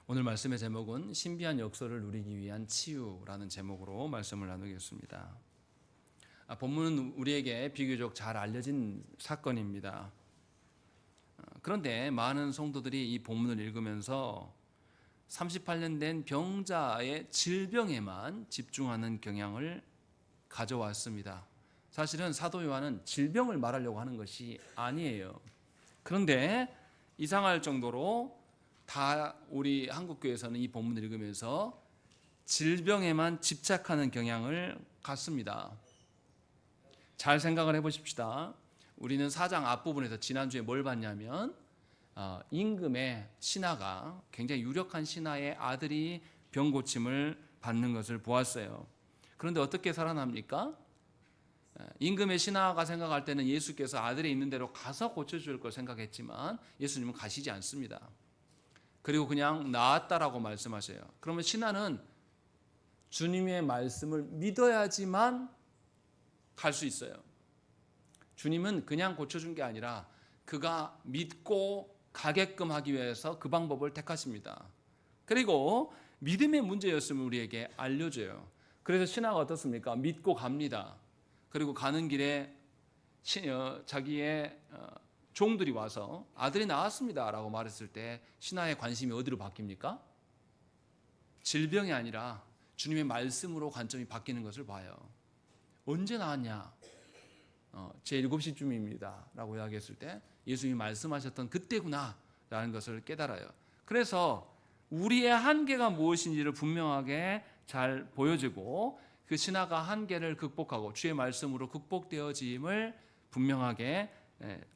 오늘 말씀의 제목은 신비한 역사를 누리기 위한 치유라는 제목으로 말씀을 나누겠습니다. 본문은 우리에게 비교적 잘 알려진 사건입니다. 그런데 많은 성도들이 이 본문을 읽으면서 38년 된 병자의 질병에만 집중하는 경향을 가져왔습니다. 사실은 사도 요한은 질병을 말하려고 하는 것이 아니에요. 그런데 이상할 정도로 다 우리 한국교회에서는 이 본문을 읽으면서 질병에만 집착하는 경향을 갖습니다. 잘 생각을 해보십시다. 우리는 4장 앞부분에서 지난주에 뭘 봤냐면 임금의 신하가 굉장히 유력한 신하의 아들이 병 고침을 받는 것을 보았어요. 그런데 어떻게 살아납니까? 임금의 신하가 생각할 때는 예수께서 아들이 있는 대로 가서 고쳐줄 걸 생각했지만 예수님은 가시지 않습니다. 그리고 그냥 나았다라고 말씀하셔요. 그러면 신하는 주님의 말씀을 믿어야지만 갈 수 있어요. 주님은 그냥 고쳐준 게 아니라 그가 믿고 가게끔 하기 위해서 그 방법을 택하십니다. 그리고 믿음의 문제였음을 우리에게 알려줘요. 그래서 신하가 어떻습니까? 믿고 갑니다. 그리고 가는 길에 자기의 종들이 와서 아들이 나왔습니다 라고 말했을 때 신하의 관심이 어디로 바뀝니까? 질병이 아니라 주님의 말씀으로 관점이 바뀌는 것을 봐요. 언제 나왔냐? 제 7시쯤입니다 라고 이야기했을 때 예수님이 말씀하셨던 그때구나 라는 것을 깨달아요. 그래서 우리의 한계가 무엇인지를 분명하게 잘 보여주고 그 신하가 한계를 극복하고 주의 말씀으로 극복되어짐을 분명하게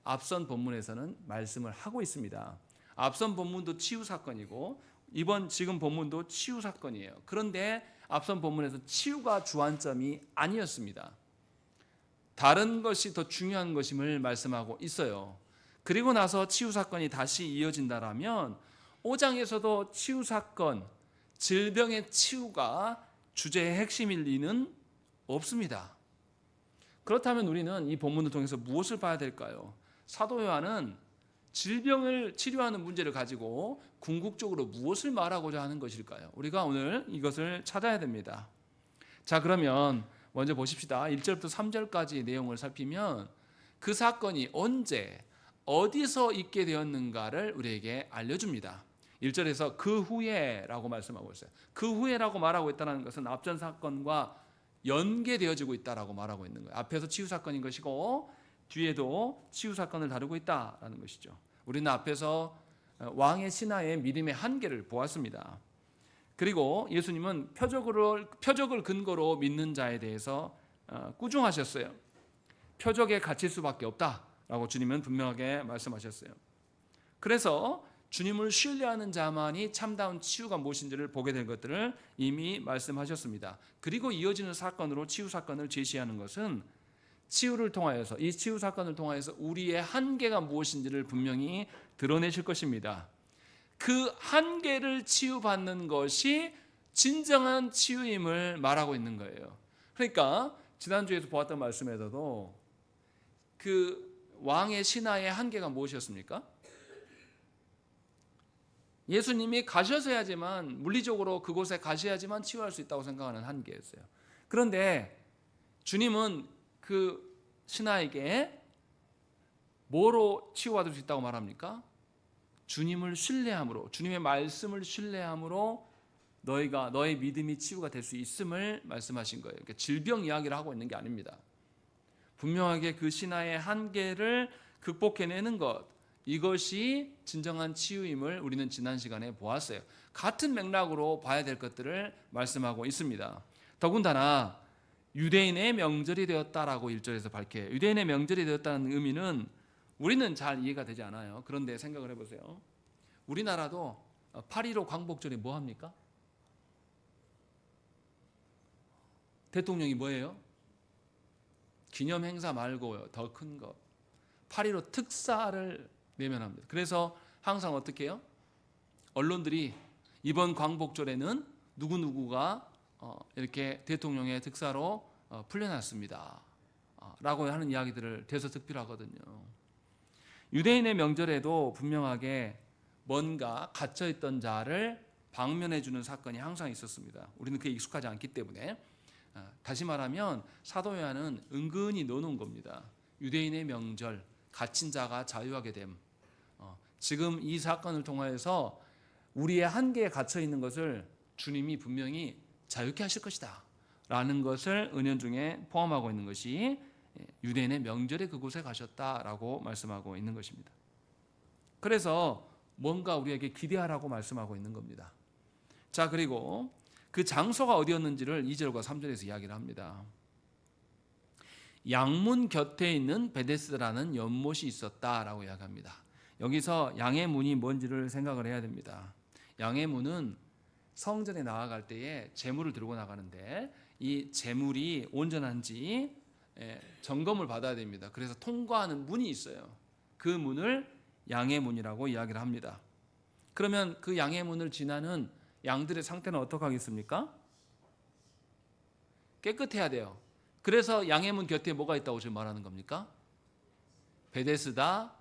앞선 본문에서는 말씀을 하고 있습니다. 앞선 본문도 치유 사건이고 지금 본문도 치유 사건이에요. 그런데 앞선 본문에서 치유가 주안점이 아니었습니다. 다른 것이 더 중요한 것임을 말씀하고 있어요. 그리고 나서 치유 사건이 다시 이어진다라면 5장에서도 치유 사건, 질병의 치유가 주제의 핵심일 리는 없습니다. 그렇다면 우리는 이 본문을 통해서 무엇을 봐야 될까요? 사도 요한은 질병을 치료하는 문제를 가지고 궁극적으로 무엇을 말하고자 하는 것일까요? 우리가 오늘 이것을 찾아야 됩니다. 자, 그러면 먼저 보십시다. 1절부터 3절까지 내용을 살피면 그 사건이 언제 어디서 있게 되었는가를 우리에게 알려줍니다. 1절에서 그 후에라고 말씀하고 있어요. 그 후에라고 말하고 있다는 것은 앞전 사건과 연계되어지고 있다라고 말하고 있는 거예요. 앞에서 치유 사건인 것이고 뒤에도 치유 사건을 다루고 있다라는 것이죠. 우리는 앞에서 왕의 신하의 믿음의 한계를 보았습니다. 그리고 예수님은 표적을 근거로 믿는 자에 대해서 꾸중하셨어요. 표적에 갇힐 수밖에 없다라고 주님은 분명하게 말씀하셨어요. 그래서 주님을 신뢰하는 자만이 참다운 치유가 무엇인지를 보게 될 것들을 이미 말씀하셨습니다. 그리고 이어지는 사건으로 치유 사건을 제시하는 것은 치유를 통하여서 이 치유 사건을 통하여서 우리의 한계가 무엇인지를 분명히 드러내실 것입니다. 그 한계를 치유받는 것이 진정한 치유임을 말하고 있는 거예요. 그러니까 지난주에서 보았던 말씀에서도 그 왕의 신하의 한계가 무엇이었습니까? 예수님이 가셔야지만 물리적으로 그곳에 가셔야지만 치유할 수 있다고 생각하는 한계였어요. 그런데 주님은 그 신하에게 뭐로 치유받을 수 있다고 말합니까? 주님을 신뢰함으로, 주님의 말씀을 신뢰함으로 너의 믿음이 치유가 될 수 있음을 말씀하신 거예요. 그러니까 질병 이야기를 하고 있는 게 아닙니다. 분명하게 그 신하의 한계를 극복해내는 것, 이것이 진정한 치유임을 우리는 지난 시간에 보았어요. 같은 맥락으로 봐야 될 것들을 말씀하고 있습니다. 더군다나 유대인의 명절이 되었다라고 1절에서 밝혀요. 유대인의 명절이 되었다는 의미는 우리는 잘 이해가 되지 않아요. 그런데 생각을 해보세요. 우리나라도 8.15 광복절에 뭐 합니까? 대통령이 뭐예요? 기념 행사 말고요. 더 큰 것. 8.15 특사를 내면합니다. 그래서 항상 어떻게 해요? 언론들이 이번 광복절에는 누구누구가 이렇게 대통령의 특사로 풀려났습니다 라고 하는 이야기들을 대서특필하거든요. 유대인의 명절에도 분명하게 뭔가 갇혀있던 자를 방면해 주는 사건이 항상 있었습니다. 우리는 그에 익숙하지 않기 때문에. 다시 말하면 사도 요한은 은근히 넣어놓은 겁니다. 유대인의 명절, 갇힌 자가 자유하게 됨. 지금 이 사건을 통하여서 우리의 한계에 갇혀 있는 것을 주님이 분명히 자유케 하실 것이다 라는 것을 은연중에 포함하고 있는 것이 유대인의 명절에 그곳에 가셨다라고 말씀하고 있는 것입니다. 그래서 뭔가 우리에게 기대하라고 말씀하고 있는 겁니다. 자, 그리고 그 장소가 어디였는지를 2절과 3절에서 이야기를 합니다. 양문 곁에 있는 베데스다라는 연못이 있었다라고 이야기합니다. 여기서 양의 문이 뭔지를 생각을 해야 됩니다. 양의 문은 성전에 나아갈 때에 제물을 들고 나가는데 이 제물이 온전한지 점검을 받아야 됩니다. 그래서 통과하는 문이 있어요. 그 문을 양의 문이라고 이야기를 합니다. 그러면 그 양의 문을 지나는 양들의 상태는 어떻게 하겠습니까? 깨끗해야 돼요. 그래서 양의 문 곁에 뭐가 있다고 지금 말하는 겁니까? 베데스다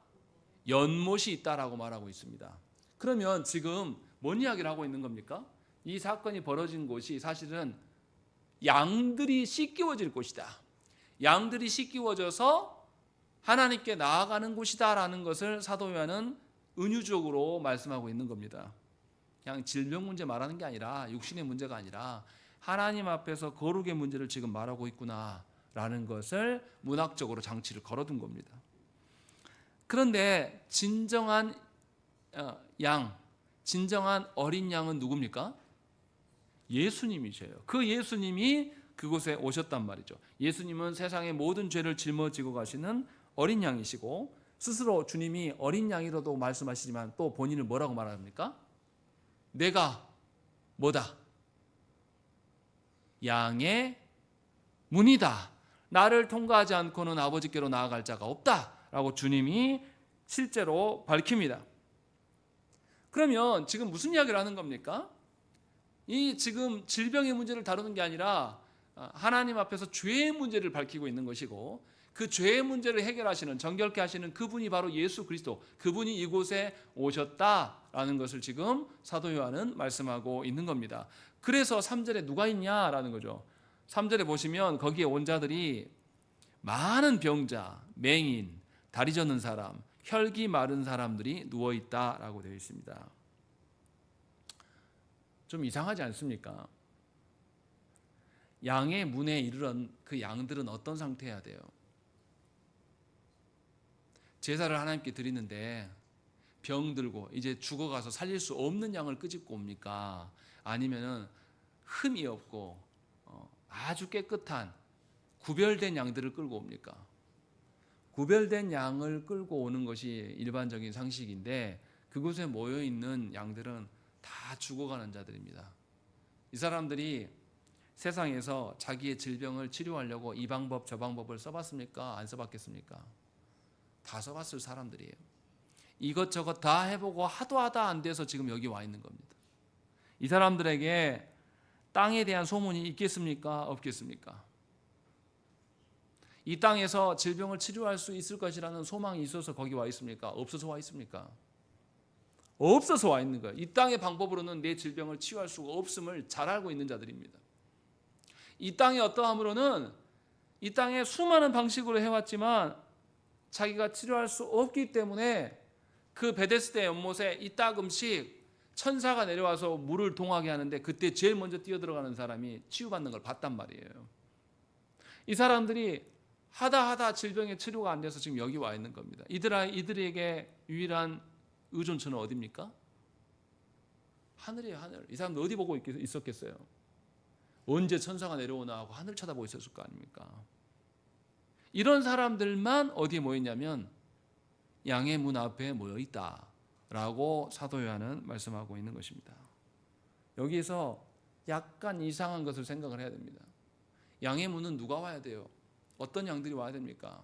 연못이 있다라고 말하고 있습니다. 그러면 지금 뭔 이야기를 하고 있는 겁니까? 이 사건이 벌어진 곳이 사실은 양들이 씻기워질 곳이다. 양들이 씻기워져서 하나님께 나아가는 곳이다라는 것을 사도 요한은 은유적으로 말씀하고 있는 겁니다. 그냥 질병 문제 말하는 게 아니라 육신의 문제가 아니라 하나님 앞에서 거룩의 문제를 지금 말하고 있구나라는 것을 문학적으로 장치를 걸어둔 겁니다. 그런데 진정한 양, 진정한 어린 양은 누굽니까? 예수님이셔요. 그 예수님이 그곳에 오셨단 말이죠. 예수님은 세상의 모든 죄를 짊어지고 가시는 어린 양이시고 스스로 주님이 어린 양이라도 말씀하시지만 또 본인을 뭐라고 말합니까? 내가 뭐다? 양의 문이다. 나를 통과하지 않고는 아버지께로 나아갈 자가 없다 라고 주님이 실제로 밝힙니다. 그러면 지금 무슨 이야기를 하는 겁니까? 이 지금 질병의 문제를 다루는 게 아니라 하나님 앞에서 죄의 문제를 밝히고 있는 것이고 그 죄의 문제를 해결하시는, 정결케 하시는 그분이 바로 예수 그리스도, 그분이 이곳에 오셨다라는 것을 지금 사도 요한은 말씀하고 있는 겁니다. 그래서 3절에 누가 있냐라는 거죠. 3절에 보시면 거기에 온 자들이 많은 병자, 맹인, 다리 젖는 사람, 혈기 마른 사람들이 누워있다라고 되어 있습니다. 좀 이상하지 않습니까? 양의 문에 이르는 그 양들은 어떤 상태여야 돼요? 제사를 하나님께 드리는데 병들고 이제 죽어가서 살릴 수 없는 양을 끄집고 옵니까? 아니면은 흠이 없고 아주 깨끗한 구별된 양들을 끌고 옵니까? 구별된 양을 끌고 오는 것이 일반적인 상식인데 그곳에 모여있는 양들은 다 죽어가는 자들입니다. 이 사람들이 세상에서 자기의 질병을 치료하려고 이 방법 저 방법을 써봤습니까? 안 써봤겠습니까? 다 써봤을 사람들이에요. 이것저것 다 해보고 하도 하다 안 돼서 지금 여기 와 있는 겁니다. 이 사람들에게 땅에 대한 소문이 있겠습니까? 없겠습니까? 이 땅에서 질병을 치료할 수 있을 것이라는 소망이 있어서 거기 와 있습니까? 없어서 와 있습니까? 없어서 와 있는 거예요. 이 땅의 방법으로는 내 질병을 치유할 수가 없음을 잘 알고 있는 자들입니다. 이 땅의 어떠함으로는 이 땅에 수많은 방식으로 해왔지만 자기가 치료할 수 없기 때문에 그 베데스다 연못에 이따금씩 천사가 내려와서 물을 동하게 하는데 그때 제일 먼저 뛰어들어가는 사람이 치유받는 걸 봤단 말이에요. 이 사람들이 하다 질병의 치료가 안 돼서 지금 여기 와 있는 겁니다. 이들에게 유일한 의존처는 어디입니까? 하늘이에요, 하늘. 이 사람들 어디 보고 있었겠어요? 언제 천사가 내려오나 하고 하늘 쳐다보고 있었을 거 아닙니까? 이런 사람들만 어디에 모였냐면 양의 문 앞에 모여 있다라고 사도 요한은 말씀하고 있는 것입니다. 여기에서 약간 이상한 것을 생각을 해야 됩니다. 양의 문은 누가 와야 돼요? 어떤 양들이 와야 됩니까?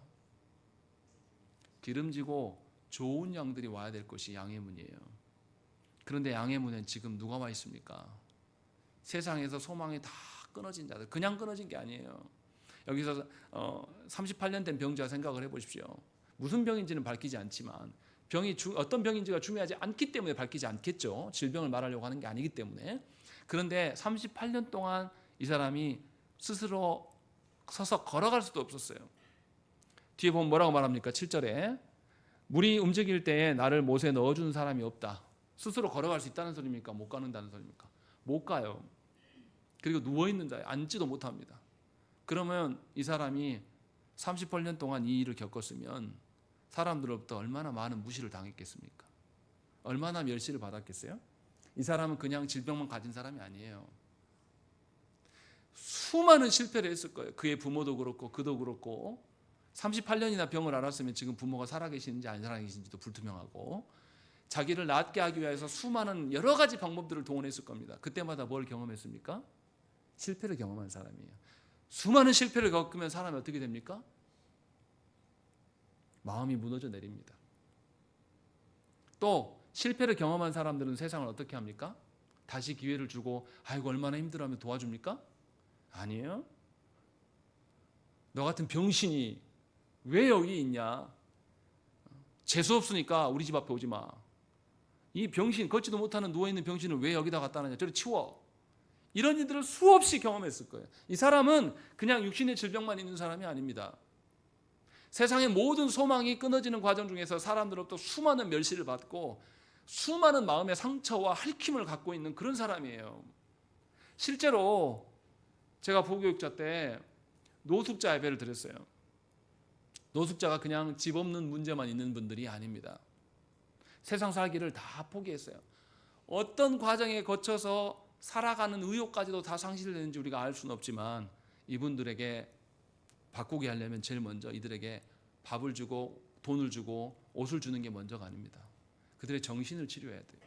기름지고 좋은 양들이 와야 될 것이 양의 문이에요. 그런데 양의 문엔 지금 누가 와 있습니까? 세상에서 소망이 다 끊어진 자들, 그냥 끊어진 게 아니에요. 여기서 38년 된 병자 생각을 해보십시오. 무슨 병인지는 밝히지 않지만 병이 어떤 병인지가 중요하지 않기 때문에 밝히지 않겠죠. 질병을 말하려고 하는 게 아니기 때문에. 그런데 38년 동안 이 사람이 스스로 서서 걸어갈 수도 없었어요. 뒤에 보면 뭐라고 말합니까? 7절에 물이 움직일 때에 나를 못에 넣어주는 사람이 없다. 스스로 걸어갈 수 있다는 소리입니까? 못 가는다는 소리입니까? 못 가요. 그리고 누워있는 자예요. 앉지도 못합니다. 그러면 이 사람이 38년 동안 이 일을 겪었으면 사람들로부터 얼마나 많은 무시를 당했겠습니까? 얼마나 멸시를 받았겠어요? 이 사람은 그냥 질병만 가진 사람이 아니에요. 수많은 실패를 했을 거예요. 그의 부모도 그렇고 그도 그렇고 38년이나 병을 앓았으면 지금 부모가 살아계시는지 안 살아계시는지도 불투명하고 자기를 낫게 하기 위해서 수많은 여러 가지 방법들을 동원했을 겁니다. 그때마다 뭘 경험했습니까? 실패를 경험한 사람이에요. 수많은 실패를 겪으면 사람이 어떻게 됩니까? 마음이 무너져 내립니다. 또 실패를 경험한 사람들은 세상을 어떻게 합니까? 다시 기회를 주고 아이고 얼마나 힘들어하면 도와줍니까? 아니에요. 너 같은 병신이 왜 여기 있냐? 재수 없으니까 우리 집 앞에 오지 마. 이 병신, 걷지도 못하는 누워있는 병신을 왜 여기다 갖다 놨냐? 저리 치워. 이런 일들을 수없이 경험했을 거예요. 이 사람은 그냥 육신의 질병만 있는 사람이 아닙니다. 세상의 모든 소망이 끊어지는 과정 중에서 사람들로부터 수많은 멸시를 받고 수많은 마음의 상처와 핥힘을 갖고 있는 그런 사람이에요. 실제로 제가 부교육자 때 노숙자 예배를 드렸어요. 노숙자가 그냥 집 없는 문제만 있는 분들이 아닙니다. 세상 살기를 다 포기했어요. 어떤 과정에 거쳐서 살아가는 의욕까지도 다 상실되는지 우리가 알 수는 없지만 이분들에게 바꾸게 하려면 제일 먼저 이들에게 밥을 주고 돈을 주고 옷을 주는 게 먼저가 아닙니다. 그들의 정신을 치료해야 돼요.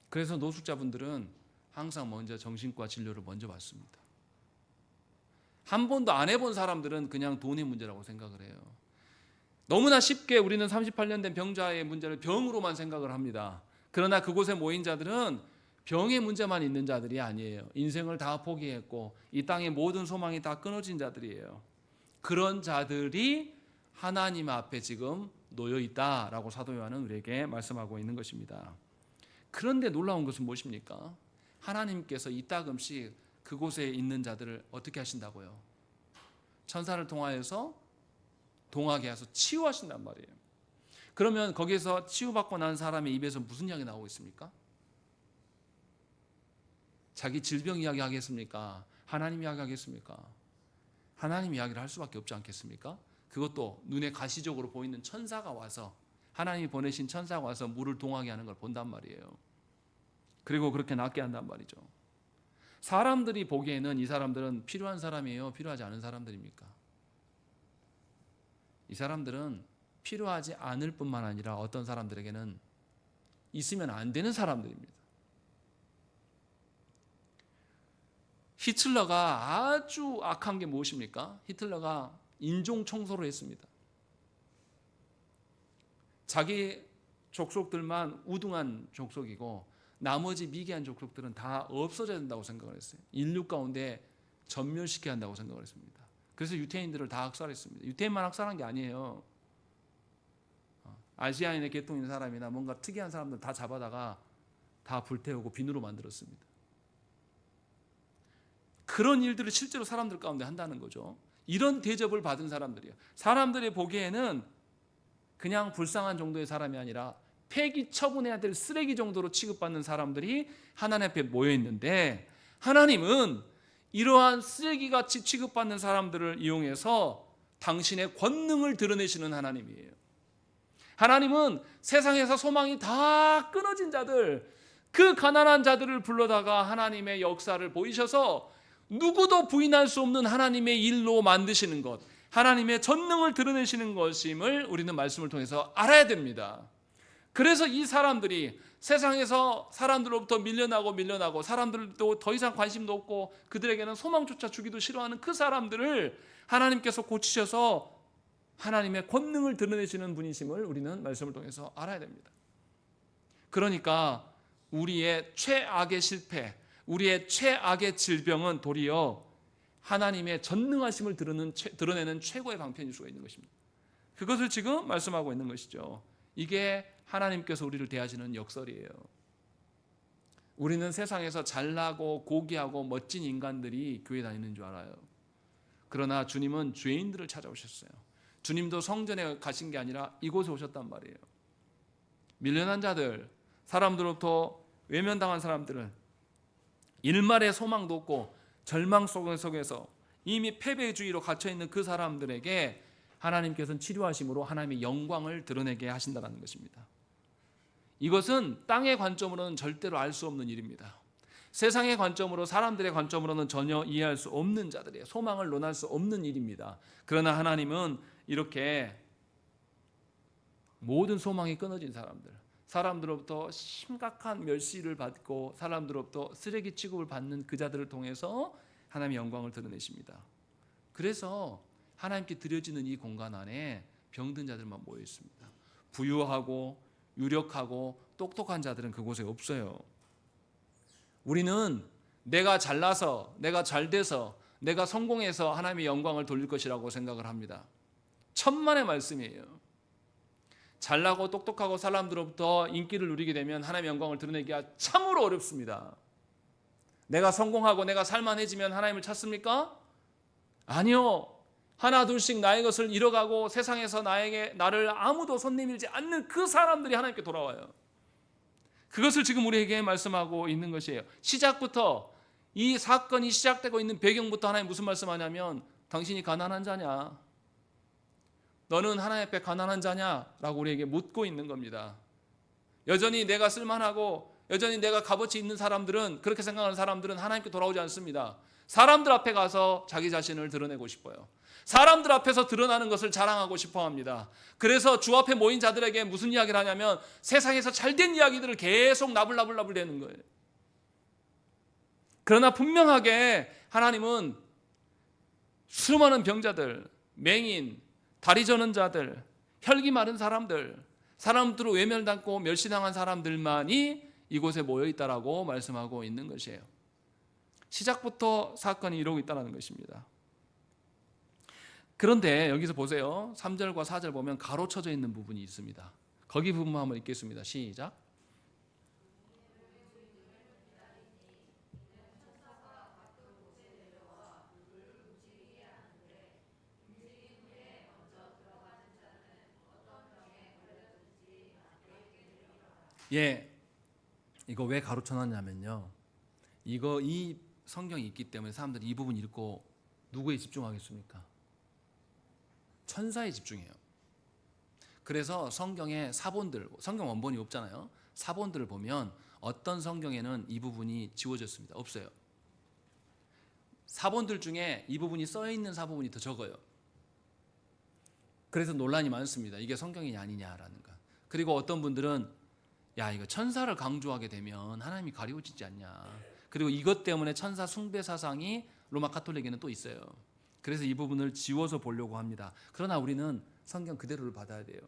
그래서 노숙자분들은 항상 먼저 정신과 진료를 먼저 받습니다. 한 번도 안 해본 사람들은 그냥 돈의 문제라고 생각을 해요. 너무나 쉽게 우리는 38년 된 병자의 문제를 병으로만 생각을 합니다. 그러나 그곳에 모인 자들은 병의 문제만 있는 자들이 아니에요. 인생을 다 포기했고 이 땅의 모든 소망이 다 끊어진 자들이에요. 그런 자들이 하나님 앞에 지금 놓여 있다라고 사도 요한은 우리에게 말씀하고 있는 것입니다. 그런데 놀라운 것은 무엇입니까? 하나님께서 이따금씩 그곳에 있는 자들을 어떻게 하신다고요? 천사를 통하여서 동하게 해서 치유하신단 말이에요. 그러면 거기에서 치유받고 난 사람의 입에서 무슨 이야기 나오고 있습니까? 자기 질병 이야기 하겠습니까? 하나님 이야기 하겠습니까? 하나님 이야기를 할 수밖에 없지 않겠습니까? 그것도 눈에 가시적으로 보이는 천사가 와서 하나님이 보내신 천사가 와서 물을 동하게 하는 걸 본단 말이에요. 그리고 그렇게 낫게 한단 말이죠. 사람들이 보기에는 이 사람들은 필요한 사람이에요? 필요하지 않은 사람들입니까? 이 사람들은 필요하지 않을 뿐만 아니라 어떤 사람들에게는 있으면 안 되는 사람들입니다. 히틀러가 아주 악한 게 무엇입니까? 히틀러가 인종 청소를 했습니다. 자기 족속들만 우등한 족속이고 나머지 미개한 족속들은 다 없어져야 된다고 생각을 했어요. 인류 가운데 전멸시켜야 한다고 생각을 했습니다. 그래서 유태인들을 다 학살했습니다. 유태인만 학살한 게 아니에요. 아시아인의 계통 있는 사람이나 뭔가 특이한 사람들 다 잡아다가 다 불태우고 비누로 만들었습니다. 그런 일들을 실제로 사람들 가운데 한다는 거죠. 이런 대접을 받은 사람들이에요. 사람들이 보기에는 그냥 불쌍한 정도의 사람이 아니라 폐기 처분해야 될 쓰레기 정도로 취급받는 사람들이 하나님 앞에 모여 있는데 하나님은 이러한 쓰레기같이 취급받는 사람들을 이용해서 당신의 권능을 드러내시는 하나님이에요. 하나님은 세상에서 소망이 다 끊어진 자들, 그 가난한 자들을 불러다가 하나님의 역사를 보이셔서 누구도 부인할 수 없는 하나님의 일로 만드시는 것, 하나님의 전능을 드러내시는 것임을 우리는 말씀을 통해서 알아야 됩니다. 그래서 이 사람들이 세상에서 사람들로부터 밀려나고 사람들도 더 이상 관심도 없고 그들에게는 소망조차 주기도 싫어하는 그 사람들을 하나님께서 고치셔서 하나님의 권능을 드러내시는 분이심을 우리는 말씀을 통해서 알아야 됩니다. 그러니까 우리의 최악의 실패, 우리의 최악의 질병은 도리어 하나님의 전능하심을 드러내는 최고의 방편일 수가 있는 것입니다. 그것을 지금 말씀하고 있는 것이죠. 이게 하나님께서 우리를 대하시는 역설이에요. 우리는 세상에서 잘나고 고귀하고 멋진 인간들이 교회 다니는 줄 알아요. 그러나 주님은 죄인들을 찾아오셨어요. 주님도 성전에 가신 게 아니라 이곳에 오셨단 말이에요. 밀려난 자들, 사람들로부터 외면당한 사람들을, 일말의 소망도 없고 절망 속에서 이미 패배주의로 갇혀있는 그 사람들에게 하나님께서는 치료하심으로 하나님의 영광을 드러내게 하신다는 것입니다. 이것은 땅의 관점으로는 절대로 알 수 없는 일입니다. 세상의 관점으로, 사람들의 관점으로는 전혀 이해할 수 없는 자들이에요. 소망을 논할 수 없는 일입니다. 그러나 하나님은 이렇게 모든 소망이 끊어진 사람들, 사람들로부터 심각한 멸시를 받고 사람들로부터 쓰레기 취급을 받는 그 자들을 통해서 하나님의 영광을 드러내십니다. 그래서 하나님께 드려지는 이 공간 안에 병든 자들만 모여 있습니다. 부유하고 유력하고 똑똑한 자들은 그곳에 없어요. 우리는 내가 잘나서, 내가 잘돼서, 내가 성공해서 하나님의 영광을 돌릴 것이라고 생각을 합니다. 천만의 말씀이에요. 잘나고 똑똑하고 사람들로부터 인기를 누리게 되면 하나님의 영광을 드러내기가 참으로 어렵습니다. 내가 성공하고 내가 살만해지면 하나님을 찾습니까? 아니요. 하나 둘씩 나의 것을 잃어가고 세상에서 나를 아무도 손 내밀지 않는 그 사람들이 하나님께 돌아와요. 그것을 지금 우리에게 말씀하고 있는 것이에요. 시작부터, 이 사건이 시작되고 있는 배경부터 하나님 무슨 말씀하냐면, 당신이 가난한 자냐? 너는 하나님 앞에 가난한 자냐? 라고 우리에게 묻고 있는 겁니다. 여전히 내가 쓸만하고 여전히 내가 값어치 있는 사람들은, 그렇게 생각하는 사람들은 하나님께 돌아오지 않습니다. 사람들 앞에 가서 자기 자신을 드러내고 싶어요. 사람들 앞에서 드러나는 것을 자랑하고 싶어 합니다. 그래서 주 앞에 모인 자들에게 무슨 이야기를 하냐면 세상에서 잘된 이야기들을 계속 나불나불 대는 거예요. 그러나 분명하게 하나님은 수많은 병자들, 맹인, 다리 저는 자들, 혈기 마른 사람들, 사람들로 외면당고 멸시당한 사람들만이 이곳에 모여있다라고 말씀하고 있는 것이에요. 시작부터 사건이 이러고 있다는 것입니다. 그런데 여기서 보세요. 3절과 4절 보면 가로쳐져 있는 부분이 있습니다. 거기 부분만 한번 읽겠습니다. 시작. 예, 이거 왜 가로쳐놨냐면요, 이 성경이 있기 때문에 사람들이 이 부분 읽고 누구에 집중하겠습니까? 천사에 집중해요. 그래서 성경의 사본들, 성경 원본이 없잖아요. 사본들을 보면 어떤 성경에는 이 부분이 지워졌습니다. 없어요. 사본들 중에 이 부분이 써있는 사본이 더 적어요. 그래서 논란이 많습니다. 이게 성경이냐 아니냐라는 것. 그리고 어떤 분들은 야, 이거 천사를 강조하게 되면 하나님이 가리워지지 않냐. 그리고 이것 때문에 천사 숭배 사상이 로마 가톨릭에는 또 있어요. 그래서 이 부분을 지워서 보려고 합니다. 그러나 우리는 성경 그대로를 받아야 돼요.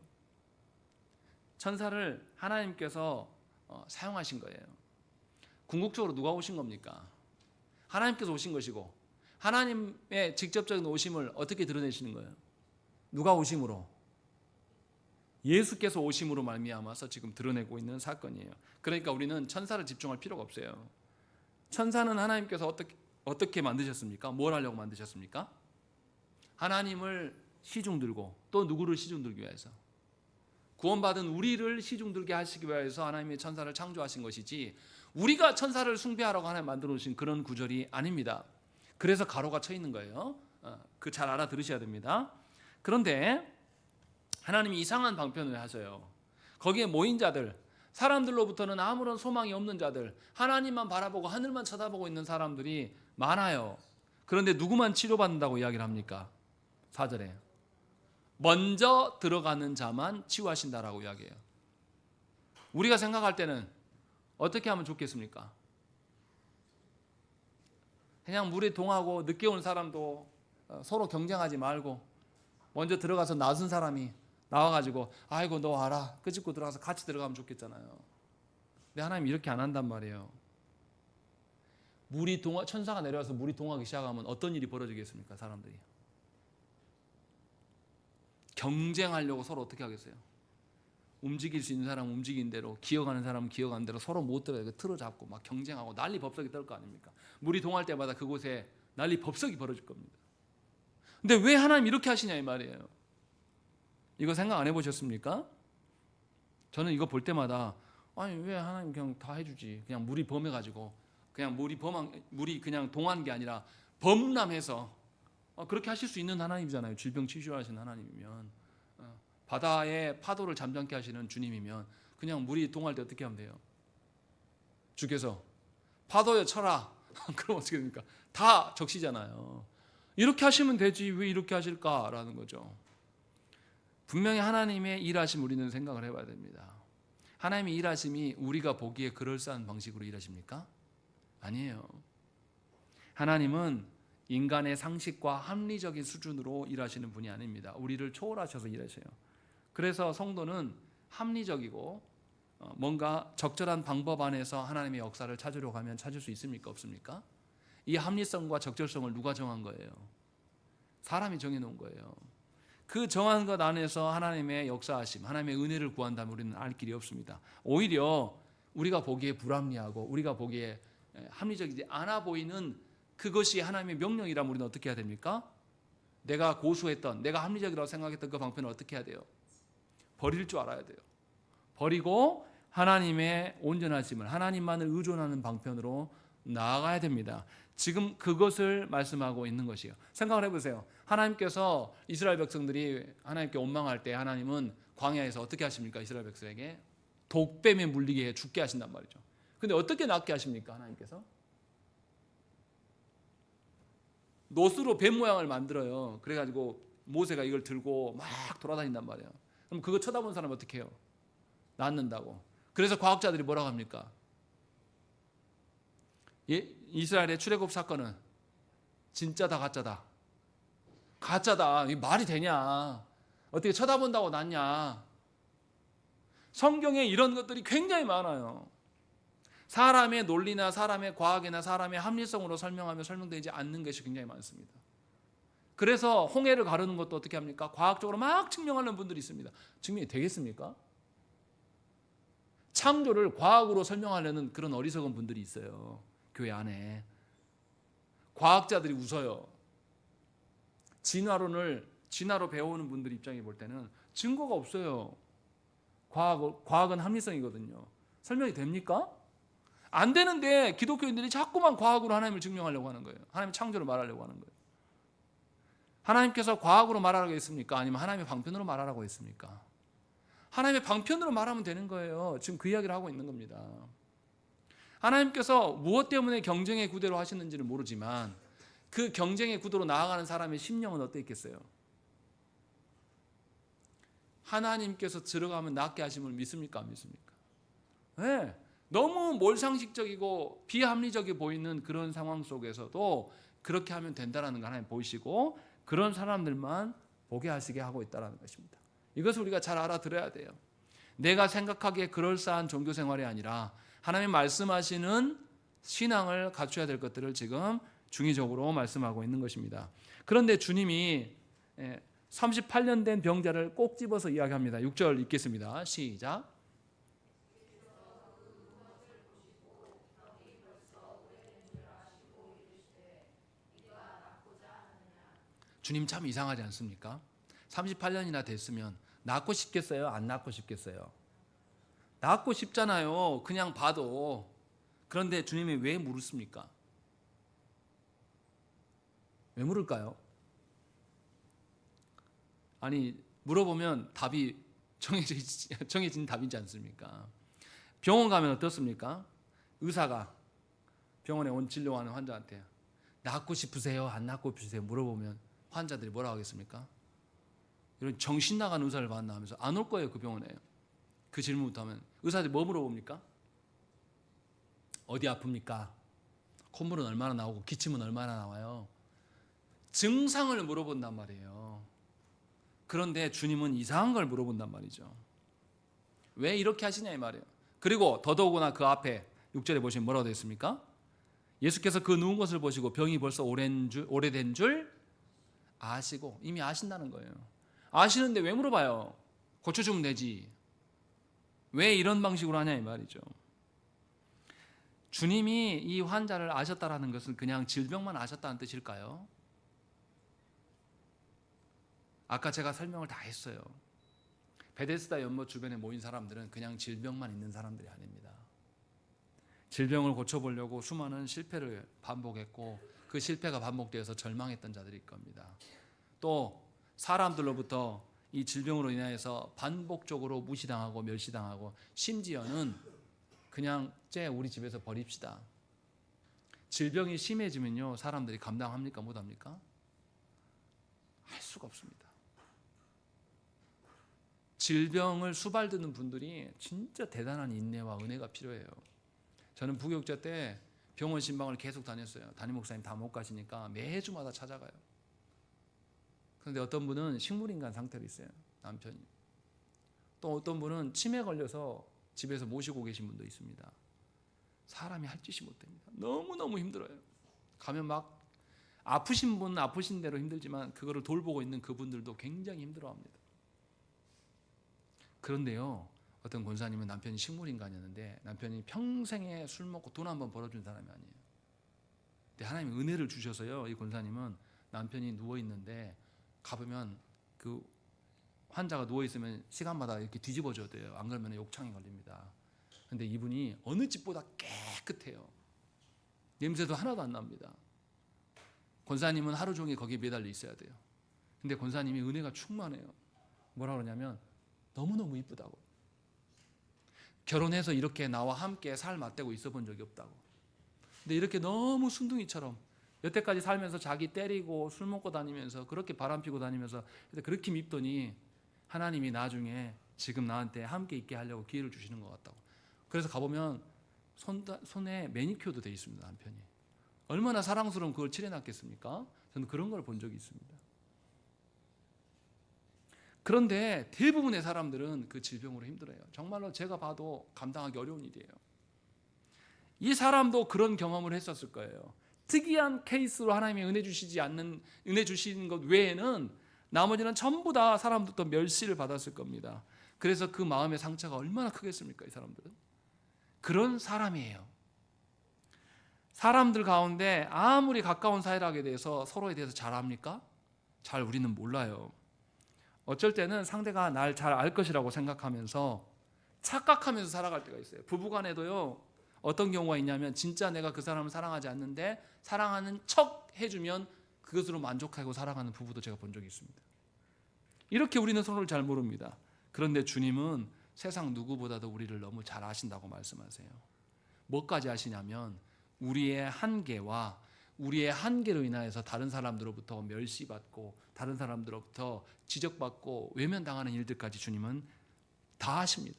천사를 하나님께서 사용하신 거예요. 궁극적으로 누가 오신 겁니까? 하나님께서 오신 것이고, 하나님의 직접적인 오심을 어떻게 드러내시는 거예요? 누가 오심으로? 예수께서 오심으로 말미암아서 지금 드러내고 있는 사건이에요. 그러니까 우리는 천사를 집중할 필요가 없어요. 천사는 하나님께서 어떻게 만드셨습니까? 뭘 하려고 만드셨습니까? 하나님을 시중들고, 또 누구를 시중들기 위해서? 구원받은 우리를 시중들게 하시기 위해서 하나님의 천사를 창조하신 것이지, 우리가 천사를 숭배하라고 하나님 만들어 놓으신 그런 구절이 아닙니다. 그래서 가로가 쳐 있는 거예요. 그 잘 알아들으셔야 됩니다. 그런데 하나님이 이상한 방편을 하셔요. 거기에 모인 자들, 사람들로부터는 아무런 소망이 없는 자들, 하나님만 바라보고 하늘만 쳐다보고 있는 사람들이 많아요. 그런데 누구만 치료받는다고 이야기를 합니까? 4절에 먼저 들어가는 자만 치유하신다라고 이야기해요. 우리가 생각할 때는 어떻게 하면 좋겠습니까? 그냥 물에 동하고 늦게 온 사람도 서로 경쟁하지 말고 먼저 들어가서 나선 사람이 나와가지고 아이고 너 와라 끄집고 들어가서 같이 들어가면 좋겠잖아요. 근데 하나님 이렇게 안 한단 말이에요. 천사가 내려와서 물이 동하기 시작하면 어떤 일이 벌어지겠습니까? 사람들이. 경쟁하려고 서로 어떻게 하겠어요? 움직일 수 있는 사람은 움직이는 대로, 기어가는 사람은 기어가는 대로 서로 못 들어요. 틀어 잡고 막 경쟁하고 난리 법석이 떨 거 아닙니까? 물이 동할 때마다 그곳에 난리 법석이 벌어질 겁니다. 근데 왜 하나님 이렇게 하시냐 이 말이에요. 이거 생각 안 해보셨습니까? 저는 이거 볼 때마다 아니 왜 하나님 그냥 다 해주지? 그냥 물이 범해가지고 그냥 물이 그냥 동한 게 아니라 범람해서 그렇게 하실 수 있는 하나님이잖아요. 질병 치유하시는 하나님이면 바다의 파도를 잠잠케 하시는 주님이면 그냥 물이 동할 때 어떻게 하면 돼요? 주께서 파도에 쳐라. 그럼 어떻게 됩니까? 다 적시잖아요. 이렇게 하시면 되지 왜 이렇게 하실까라는 거죠. 분명히 하나님의 일하심 우리는 생각을 해봐야 됩니다. 하나님의 일하심이 우리가 보기에 그럴싸한 방식으로 일하십니까? 아니에요. 하나님은 인간의 상식과 합리적인 수준으로 일하시는 분이 아닙니다. 우리를 초월하셔서 일하셔요. 그래서 성도는 합리적이고 뭔가 적절한 방법 안에서 하나님의 역사를 찾으려고 하면 찾을 수 있습니까? 없습니까? 이 합리성과 적절성을 누가 정한 거예요? 사람이 정해놓은 거예요. 그 정한 것 안에서 하나님의 역사하심, 하나님의 은혜를 구한다면 우리는 알 길이 없습니다. 오히려 우리가 보기에 불합리하고 우리가 보기에 합리적이지 않아 보이는 그것이 하나님의 명령이라면 우리는 어떻게 해야 됩니까? 내가 고수했던, 내가 합리적이라고 생각했던 그 방편을 어떻게 해야 돼요? 버릴 줄 알아야 돼요. 버리고 하나님의 온전하심을, 하나님만을 의존하는 방편으로 나아가야 됩니다. 지금 그것을 말씀하고 있는 것이에요. 생각을 해보세요. 하나님께서 이스라엘 백성들이 하나님께 원망할 때 하나님은 광야에서 어떻게 하십니까? 이스라엘 백성에게 독뱀에 물리게 해 죽게 하신단 말이죠. 근데 어떻게 낫게 하십니까? 하나님께서 노스로 뱀 모양을 만들어요. 그래가지고 모세가 이걸 들고 막 돌아다닌단 말이에요. 그럼 그거 쳐다본 사람 어떻게 해요? 낫는다고. 그래서 과학자들이 뭐라고 합니까? 이스라엘의 출애굽 사건은 진짜다 가짜다? 가짜다. 이게 말이 되냐? 어떻게 쳐다본다고 낫냐? 성경에 이런 것들이 굉장히 많아요. 사람의 논리나 사람의 과학이나 사람의 합리성으로 설명하면 설명되지 않는 것이 굉장히 많습니다. 그래서 홍해를 가르는 것도 어떻게 합니까? 과학적으로 막 증명하는 분들이 있습니다. 증명이 되겠습니까? 창조를 과학으로 설명하려는 그런 어리석은 분들이 있어요. 교회 안에. 과학자들이 웃어요. 진화로 배우는 분들 입장에 볼 때는 증거가 없어요. 과학은 합리성이거든요. 설명이 됩니까? 안 되는데 기독교인들이 자꾸만 과학으로 하나님을 증명하려고 하는 거예요. 하나님의 창조를 말하려고 하는 거예요. 하나님께서 과학으로 말하라고 했습니까? 아니면 하나님의 방편으로 말하라고 했습니까? 하나님의 방편으로 말하면 되는 거예요. 지금 그 이야기를 하고 있는 겁니다. 하나님께서 무엇 때문에 경쟁의 구대로 하시는지는 모르지만 그 경쟁의 구도로 나아가는 사람의 심령은 어떻게 있겠어요? 하나님께서 들어가면 낫게 하심을 믿습니까? 안 믿습니까? 네. 너무 몰상식적이고 비합리적이 보이는 그런 상황 속에서도 그렇게 하면 된다는 걸 하나님 보이시고 그런 사람들만 보게 하시게 하고 있다는 것입니다. 이것을 우리가 잘 알아들어야 돼요. 내가 생각하기에 그럴싸한 종교 생활이 아니라 하나님 말씀하시는 신앙을 갖춰야 될 것들을 지금 중의적으로 말씀하고 있는 것입니다. 그런데 주님이 38년 된 병자를 꼭 집어서 이야기합니다. 6절 읽겠습니다. 시작. 주님 참 이상하지 않습니까? 38년이나 됐으면 낫고 싶겠어요? 안 낫고 싶겠어요? 낫고 싶잖아요. 그냥 봐도. 그런데 주님이 왜 물으십니까? 왜 물을까요? 아니 물어보면 답이 정해진 답이지 않습니까? 병원 가면 어떻습니까? 의사가 병원에 온 진료하는 환자한테 낫고 싶으세요? 안 낫고 싶으세요? 물어보면 환자들이 뭐라고 하겠습니까? 이런 정신 나간 의사를 만나 하면서 안 올 거예요. 그 병원에. 그 질문부터 하면 의사들이 뭐 물어봅니까? 어디 아픕니까? 콧물은 얼마나 나오고 기침은 얼마나 나와요? 증상을 물어본단 말이에요. 그런데 주님은 이상한 걸 물어본단 말이죠. 왜 이렇게 하시냐 이 말이에요. 그리고 더더구나 그 앞에 6절에 보시면 뭐라고 되어 있습니까? 예수께서 그 누운 것을 보시고 병이 벌써 오래된 줄 아시고 이미 아신다는 거예요. 아시는데 왜 물어봐요? 고쳐주면 되지. 왜 이런 방식으로 하냐 이 말이죠. 주님이 이 환자를 아셨다라는 것은 그냥 질병만 아셨다는 뜻일까요? 아까 제가 설명을 다 했어요. 베데스다 연못 주변에 모인 사람들은 그냥 질병만 있는 사람들이 아닙니다. 질병을 고쳐보려고 수많은 실패를 반복했고 그 실패가 반복되어서 절망했던 자들일 겁니다. 또 사람들로부터 이 질병으로 인해서 반복적으로 무시당하고 멸시당하고 심지어는 그냥 우리 집에서 버립시다. 질병이 심해지면요 사람들이 감당합니까 못합니까? 할 수가 없습니다. 질병을 수발드는 분들이 진짜 대단한 인내와 은혜가 필요해요. 저는 부교육자 때 병원 신방을 계속 다녔어요. 담임 목사님 다 못 가시니까 매주마다 찾아가요. 그런데 어떤 분은 식물인간 상태로 있어요. 남편이. 또 어떤 분은 치매 걸려서 집에서 모시고 계신 분도 있습니다. 사람이 할 짓이 못 됩니다. 너무너무 힘들어요. 가면 막 아프신 분은 아프신 대로 힘들지만 그거를 돌보고 있는 그분들도 굉장히 힘들어합니다. 그런데요 어떤 권사님은 남편이 식물인간이었는데 남편이 평생에 술 먹고 돈 한 번 벌어준 사람이 아니에요. 근데 하나님이 은혜를 주셔서요 이 권사님은 남편이 누워있는데 가보면 그 환자가 누워있으면 시간마다 이렇게 뒤집어줘야 돼요. 안 그러면 욕창이 걸립니다. 근데 이분이 어느 집보다 깨끗해요. 냄새도 하나도 안 납니다. 권사님은 하루 종일 거기에 매달려 있어야 돼요. 근데 권사님이 은혜가 충만해요. 뭐라 그러냐면 너무너무 이쁘다고. 결혼해서 이렇게 나와 함께 살 맞대고 있어 본 적이 없다고. 근데 이렇게 너무 순둥이처럼 여태까지 살면서 자기 때리고 술 먹고 다니면서 그렇게 바람 피고 다니면서 그렇게 밉더니 하나님이 나중에 지금 나한테 함께 있게 하려고 기회를 주시는 것 같다고. 그래서 가보면 손에 매니큐어도 돼 있습니다. 남편이. 얼마나 사랑스러운 그걸 칠해놨겠습니까? 저는 그런 걸 본 적이 있습니다. 그런데 대부분의 사람들은 그 질병으로 힘들어요. 정말로 제가 봐도 감당하기 어려운 일이에요. 이 사람도 그런 경험을 했었을 거예요. 특이한 케이스로 하나님이 은혜 주시는 것 외에는 나머지는 전부 다 사람들도 멸시를 받았을 겁니다. 그래서 그 마음의 상처가 얼마나 크겠습니까? 이 사람들은 그런 사람이에요. 사람들 가운데 아무리 가까운 사이라게 돼서 서로에 대해서 잘 압니까? 잘 우리는 몰라요. 어쩔 때는 상대가 날 잘 알 것이라고 생각하면서 착각하면서 살아갈 때가 있어요. 부부간에도요 어떤 경우가 있냐면 진짜 내가 그 사람을 사랑하지 않는데 사랑하는 척 해주면 그것으로 만족하고 살아가는 부부도 제가 본 적이 있습니다. 이렇게 우리는 서로를 잘 모릅니다. 그런데 주님은 세상 누구보다도 우리를 너무 잘 아신다고 말씀하세요. 뭐까지 아시냐면 우리의 한계와 우리의 한계로 인하여서 다른 사람들로부터 멸시받고 다른 사람들로부터 지적받고 외면당하는 일들까지 주님은 다 아십니다.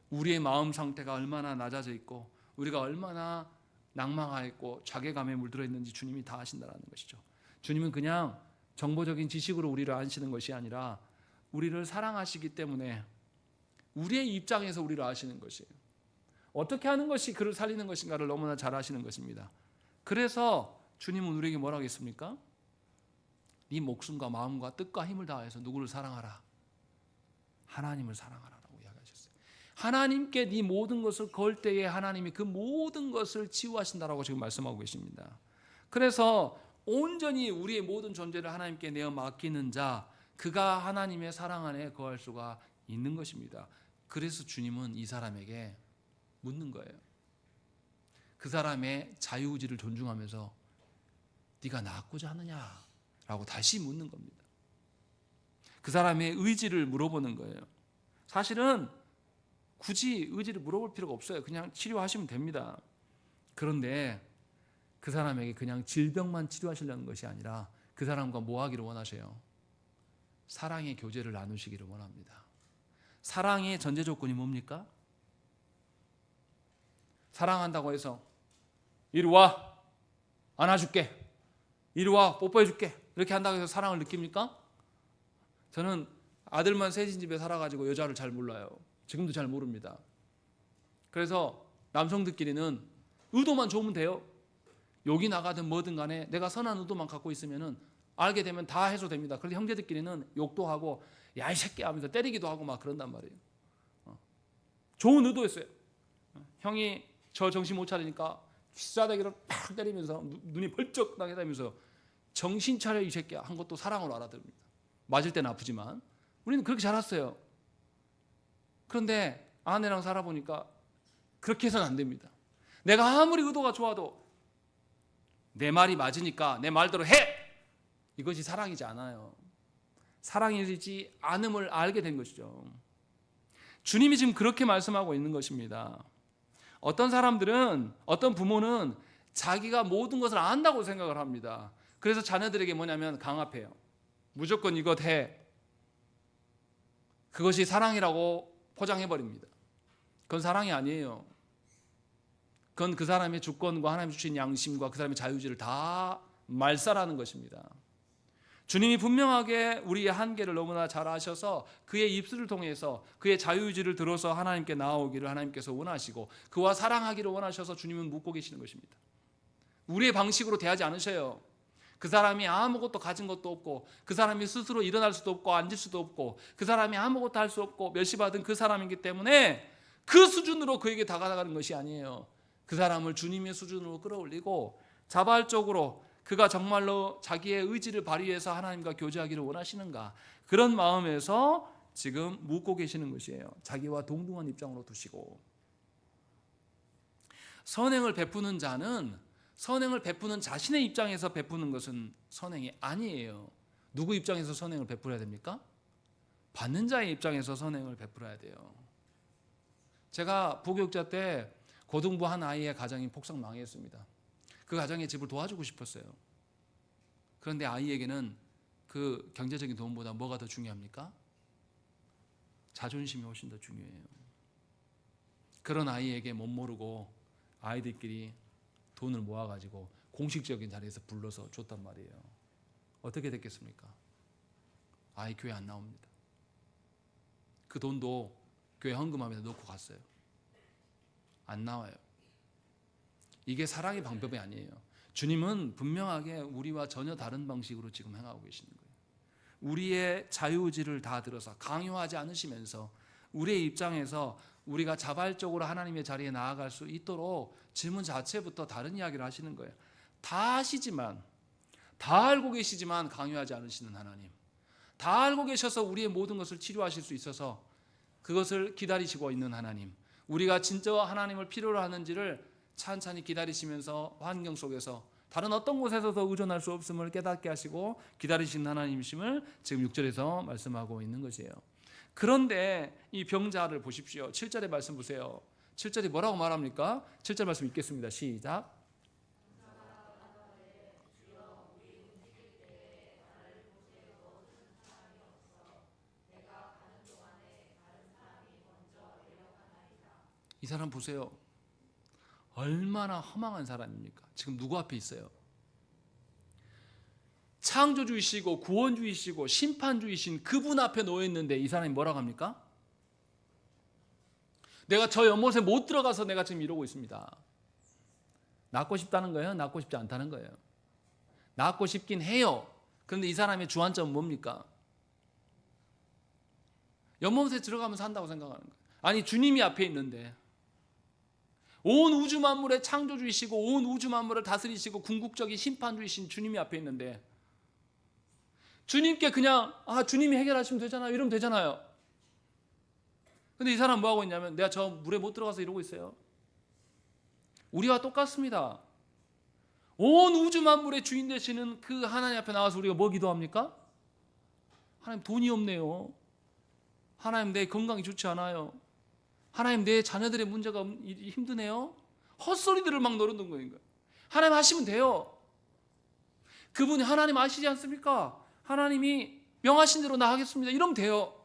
우리의 마음 상태가 얼마나 낮아져 있고 우리가 얼마나 낭망하여 있고 자괴감에 물들어 있는지 주님이 다 아신다는 것이죠. 주님은 그냥 정보적인 지식으로 우리를 아시는 것이 아니라 우리를 사랑하시기 때문에 우리의 입장에서 우리를 아시는 것이에요. 어떻게 하는 것이 그를 살리는 것인가를 너무나 잘 아시는 것입니다. 그래서 주님은 우리에게 뭐라고 했습니까? 네 목숨과 마음과 뜻과 힘을 다해서 누구를 사랑하라? 하나님을 사랑하라라고 이야기하셨어요. 하나님께 네 모든 것을 걸 때에 하나님이 그 모든 것을 치유하신다라고 지금 말씀하고 계십니다. 그래서 온전히 우리의 모든 존재를 하나님께 내어 맡기는 자, 그가 하나님의 사랑 안에 거할 수가 있는 것입니다. 그래서 주님은 이 사람에게 묻는 거예요. 그 사람의 자유의지를 존중하면서 네가 낫고자 하느냐라고 다시 묻는 겁니다. 그 사람의 의지를 물어보는 거예요. 사실은 굳이 의지를 물어볼 필요가 없어요. 그냥 치료하시면 됩니다. 그런데 그 사람에게 그냥 질병만 치료하시려는 것이 아니라 그 사람과 뭐 하기를 원하세요? 사랑의 교제를 나누시기를 원합니다. 사랑의 전제 조건이 뭡니까? 사랑한다고 해서 이리 와 안아줄게, 이리 와 뽀뽀해줄게 이렇게 한다고 해서 사랑을 느낍니까? 저는 아들만 셋인 집에 살아가지고 여자를 잘 몰라요. 지금도 잘 모릅니다. 그래서 남성들끼리는 의도만 좋으면 돼요. 욕이 나가든 뭐든 간에 내가 선한 의도만 갖고 있으면 알게 되면 다 해소됩니다. 그런데 형제들끼리는 욕도 하고 야 이 새끼 하면서 때리기도 하고 막 그런단 말이에요. 좋은 의도였어요. 형이 저 정신 못 차리니까 휘싸대기를 팍 때리면서 눈이 벌쩍 나게 되면서 정신 차려 이 새끼야 한 것도 사랑으로 알아들습니다. 맞을 때는 아프지만 우리는 그렇게 자랐어요. 그런데 아내랑 살아보니까 그렇게 해서는 안 됩니다. 내가 아무리 의도가 좋아도 내 말이 맞으니까 내 말대로 해! 이것이 사랑이지 않아요. 사랑이지 않음을 알게 된 것이죠. 주님이 지금 그렇게 말씀하고 있는 것입니다. 어떤 사람들은, 어떤 부모는 자기가 모든 것을 안다고 생각을 합니다. 그래서 자녀들에게 뭐냐면 강압해요. 무조건 이것 해. 그것이 사랑이라고 포장해버립니다. 그건 사랑이 아니에요. 그건 그 사람의 주권과 하나님 주신 양심과 그 사람의 자유의지를 다 말살하는 것입니다. 주님이 분명하게 우리의 한계를 너무나 잘 아셔서 그의 입술을 통해서 그의 자유의지를 들어서 하나님께 나아오기를 하나님께서 원하시고 그와 사랑하기를 원하셔서 주님은 묻고 계시는 것입니다. 우리의 방식으로 대하지 않으셔요. 그 사람이 아무것도 가진 것도 없고 그 사람이 스스로 일어날 수도 없고 앉을 수도 없고 그 사람이 아무것도 할 수 없고 멸시받은 그 사람이기 때문에 그 수준으로 그에게 다가가는 것이 아니에요. 그 사람을 주님의 수준으로 끌어올리고 자발적으로 그가 정말로 자기의 의지를 발휘해서 하나님과 교제하기를 원하시는가, 그런 마음에서 지금 묻고 계시는 것이에요. 자기와 동등한 입장으로 두시고. 선행을 베푸는 자는 선행을 베푸는 자신의 입장에서 베푸는 것은 선행이 아니에요. 누구 입장에서 선행을 베풀어야 됩니까? 받는 자의 입장에서 선행을 베풀어야 돼요. 제가 부교육자 때 고등부 한 아이의 가정이 폭삭 망했습니다. 그 가정의 집을 도와주고 싶었어요. 그런데 아이에게는 그 경제적인 도움보다 뭐가 더 중요합니까? 자존심이 훨씬 더 중요해요. 그런 아이에게 못 모르고 아이들끼리 돈을 모아가지고 공식적인 자리에서 불러서 줬단 말이에요. 어떻게 됐겠습니까? 아이 교회 안 나옵니다. 그 돈도 교회 헌금함에다 넣고 갔어요. 안 나와요. 이게 사랑의 방법이 아니에요. 주님은 분명하게 우리와 전혀 다른 방식으로 지금 행하고 계시는 거예요. 우리의 자유의지를 다 들어서 강요하지 않으시면서 우리의 입장에서 우리가 자발적으로 하나님의 자리에 나아갈 수 있도록 질문 자체부터 다른 이야기를 하시는 거예요. 다 아시지만, 다 알고 계시지만 강요하지 않으시는 하나님, 다 알고 계셔서 우리의 모든 것을 치료하실 수 있어서 그것을 기다리시고 있는 하나님, 우리가 진짜 하나님을 필요로 하는지를 찬찬히 기다리시면서 환경 속에서 다른 어떤 곳에서도 의존할 수 없음을 깨닫게 하시고 기다리시는 하나님이심을 지금 6절에서 말씀하고 있는 것이에요. 그런데 이 병자를 보십시오. 7절의 말씀 보세요. 7절이 뭐라고 말합니까? 7절 말씀 읽겠습니다. 시작. 이 사람 보세요. 얼마나 허망한 사람입니까? 지금 누구 앞에 있어요? 창조주이시고 구원주이시고 심판주이신 그분 앞에 놓여 있는데 이 사람이 뭐라고 합니까? 내가 저 연못에 못 들어가서 내가 지금 이러고 있습니다. 낳고 싶다는 거예요? 낳고 싶지 않다는 거예요? 낳고 싶긴 해요. 그런데 이 사람의 주안점은 뭡니까? 연못에 들어가면서 한다고 생각하는 거예요. 아니 주님이 앞에 있는데 온 우주 만물의 창조주이시고 온 우주 만물을 다스리시고 궁극적인 심판주이신 주님이 앞에 있는데 주님께 그냥 주님이 해결하시면 되잖아요. 이러면 되잖아요. 근데 이 사람 뭐 하고 있냐면 내가 저 물에 못 들어가서 이러고 있어요. 우리와 똑같습니다. 온 우주 만물의 주인 되시는 그 하나님 앞에 나와서 우리가 뭐 기도합니까? 하나님 돈이 없네요. 하나님 내 건강이 좋지 않아요. 하나님 내 자녀들의 문제가 힘드네요. 헛소리들을 막 노르는 거예요. 하나님 하시면 돼요. 그분이 하나님 아시지 않습니까? 하나님이 명하신 대로 나 하겠습니다. 이러면 돼요.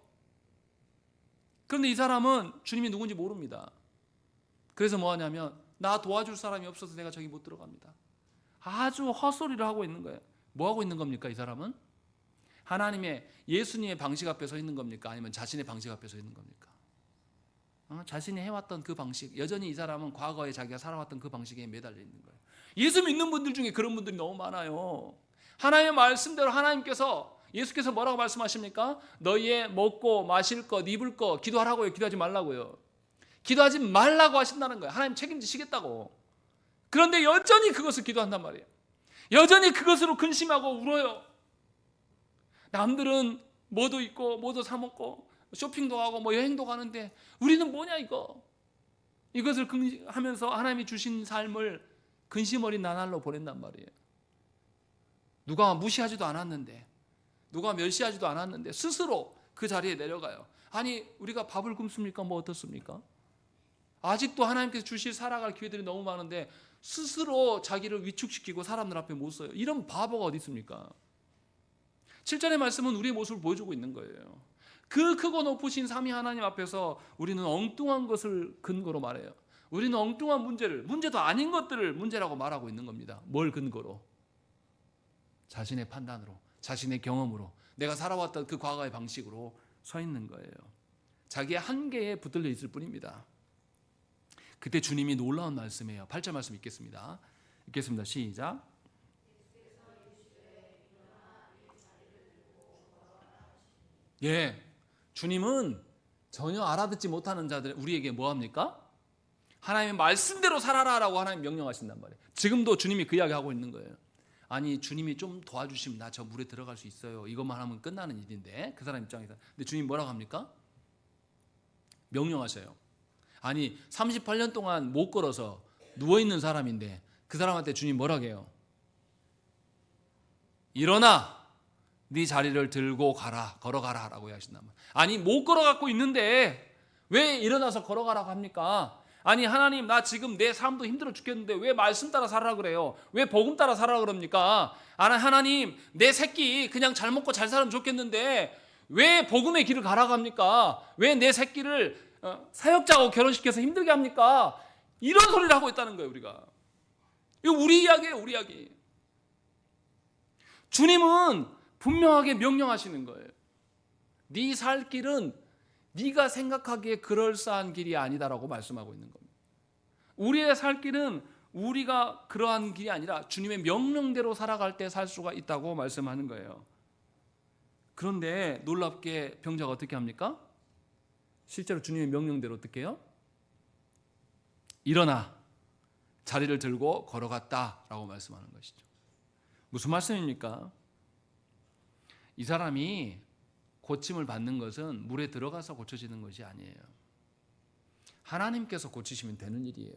그런데 이 사람은 주님이 누군지 모릅니다. 그래서 뭐 하냐면 나 도와줄 사람이 없어서 내가 저기 못 들어갑니다. 아주 헛소리를 하고 있는 거예요. 뭐 하고 있는 겁니까? 이 사람은 하나님의 예수님의 방식 앞에 서 있는 겁니까? 아니면 자신의 방식 앞에 서 있는 겁니까? 자신이 해왔던 그 방식, 여전히 이 사람은 과거에 자기가 살아왔던 그 방식에 매달려 있는 거예요. 예수 믿는 분들 중에 그런 분들이 너무 많아요. 하나님의 말씀대로 하나님께서 예수께서 뭐라고 말씀하십니까? 너희의 먹고 마실 것, 입을 것 기도하라고요. 기도하지 말라고요. 기도하지 말라고 하신다는 거예요. 하나님 책임지시겠다고. 그런데 여전히 그것을 기도한단 말이에요. 여전히 그것으로 근심하고 울어요. 남들은 뭐도 있고 뭐도 사 먹고 쇼핑도 하고 뭐 여행도 가는데 우리는 뭐냐 이거. 이것을 하면서 하나님이 주신 삶을 근심 어린 나날로 보낸단 말이에요. 누가 무시하지도 않았는데, 누가 멸시하지도 않았는데 스스로 그 자리에 내려가요. 아니 우리가 밥을 굶습니까? 뭐 어떻습니까? 아직도 하나님께서 주실 살아갈 기회들이 너무 많은데 스스로 자기를 위축시키고 사람들 앞에 못 서요. 이런 바보가 어디 있습니까? 7절의 말씀은 우리의 모습을 보여주고 있는 거예요. 그 크고 높으신 삼위 하나님 앞에서 우리는 엉뚱한 것을 근거로 말해요. 우리는 엉뚱한 문제도 아닌 것들을 문제라고 말하고 있는 겁니다. 뭘 근거로? 자신의 판단으로, 자신의 경험으로, 내가 살아왔던 그 과거의 방식으로 서 있는 거예요. 자기의 한계에 붙들려 있을 뿐입니다. 그때 주님이 놀라운 말씀이에요. 8절 말씀 읽겠습니다. 시작. 예, 주님은 전혀 알아듣지 못하는 자들 우리에게 뭐합니까? 하나님의 말씀대로 살아라라고 하나님 명령하신단 말이에요. 지금도 주님이 그 이야기 하고 있는 거예요. 아니 주님이 좀 도와주시면 나 저 물에 들어갈 수 있어요. 이것만 하면 끝나는 일인데 그 사람 입장에서. 근데 주님 뭐라고 합니까? 명령하셔요. 아니 38년 동안 못 걸어서 누워있는 사람인데 그 사람한테 주님 뭐라고 해요? 일어나 네 자리를 들고 가라, 걸어가라 라고 하신단 말이에요. 아니 못 걸어갖고 있는데 왜 일어나서 걸어가라고 합니까? 아니 하나님 나 지금 내 삶도 힘들어 죽겠는데 왜 말씀 따라 살아라 그래요? 왜 복음 따라 살아라 그럽니까? 하나님 내 새끼 그냥 잘 먹고 잘 살면 좋겠는데 왜 복음의 길을 가라고 합니까? 왜 내 새끼를 사역자하고 결혼시켜서 힘들게 합니까? 이런 소리를 하고 있다는 거예요. 우리가. 이거 우리 이야기예요. 우리 이야기. 주님은 분명하게 명령하시는 거예요. 네 살 길은 네가 생각하기에 그럴싸한 길이 아니다라고 말씀하고 있는 겁니다. 우리의 살 길은 우리가 그러한 길이 아니라 주님의 명령대로 살아갈 때 살 수가 있다고 말씀하는 거예요. 그런데 놀랍게 병자가 어떻게 합니까? 실제로 주님의 명령대로 어떻게 해요? 일어나 자리를 들고 걸어갔다라고 말씀하는 것이죠. 무슨 말씀입니까? 이 사람이 고침을 받는 것은 물에 들어가서 고쳐지는 것이 아니에요. 하나님께서 고치시면 되는 일이에요.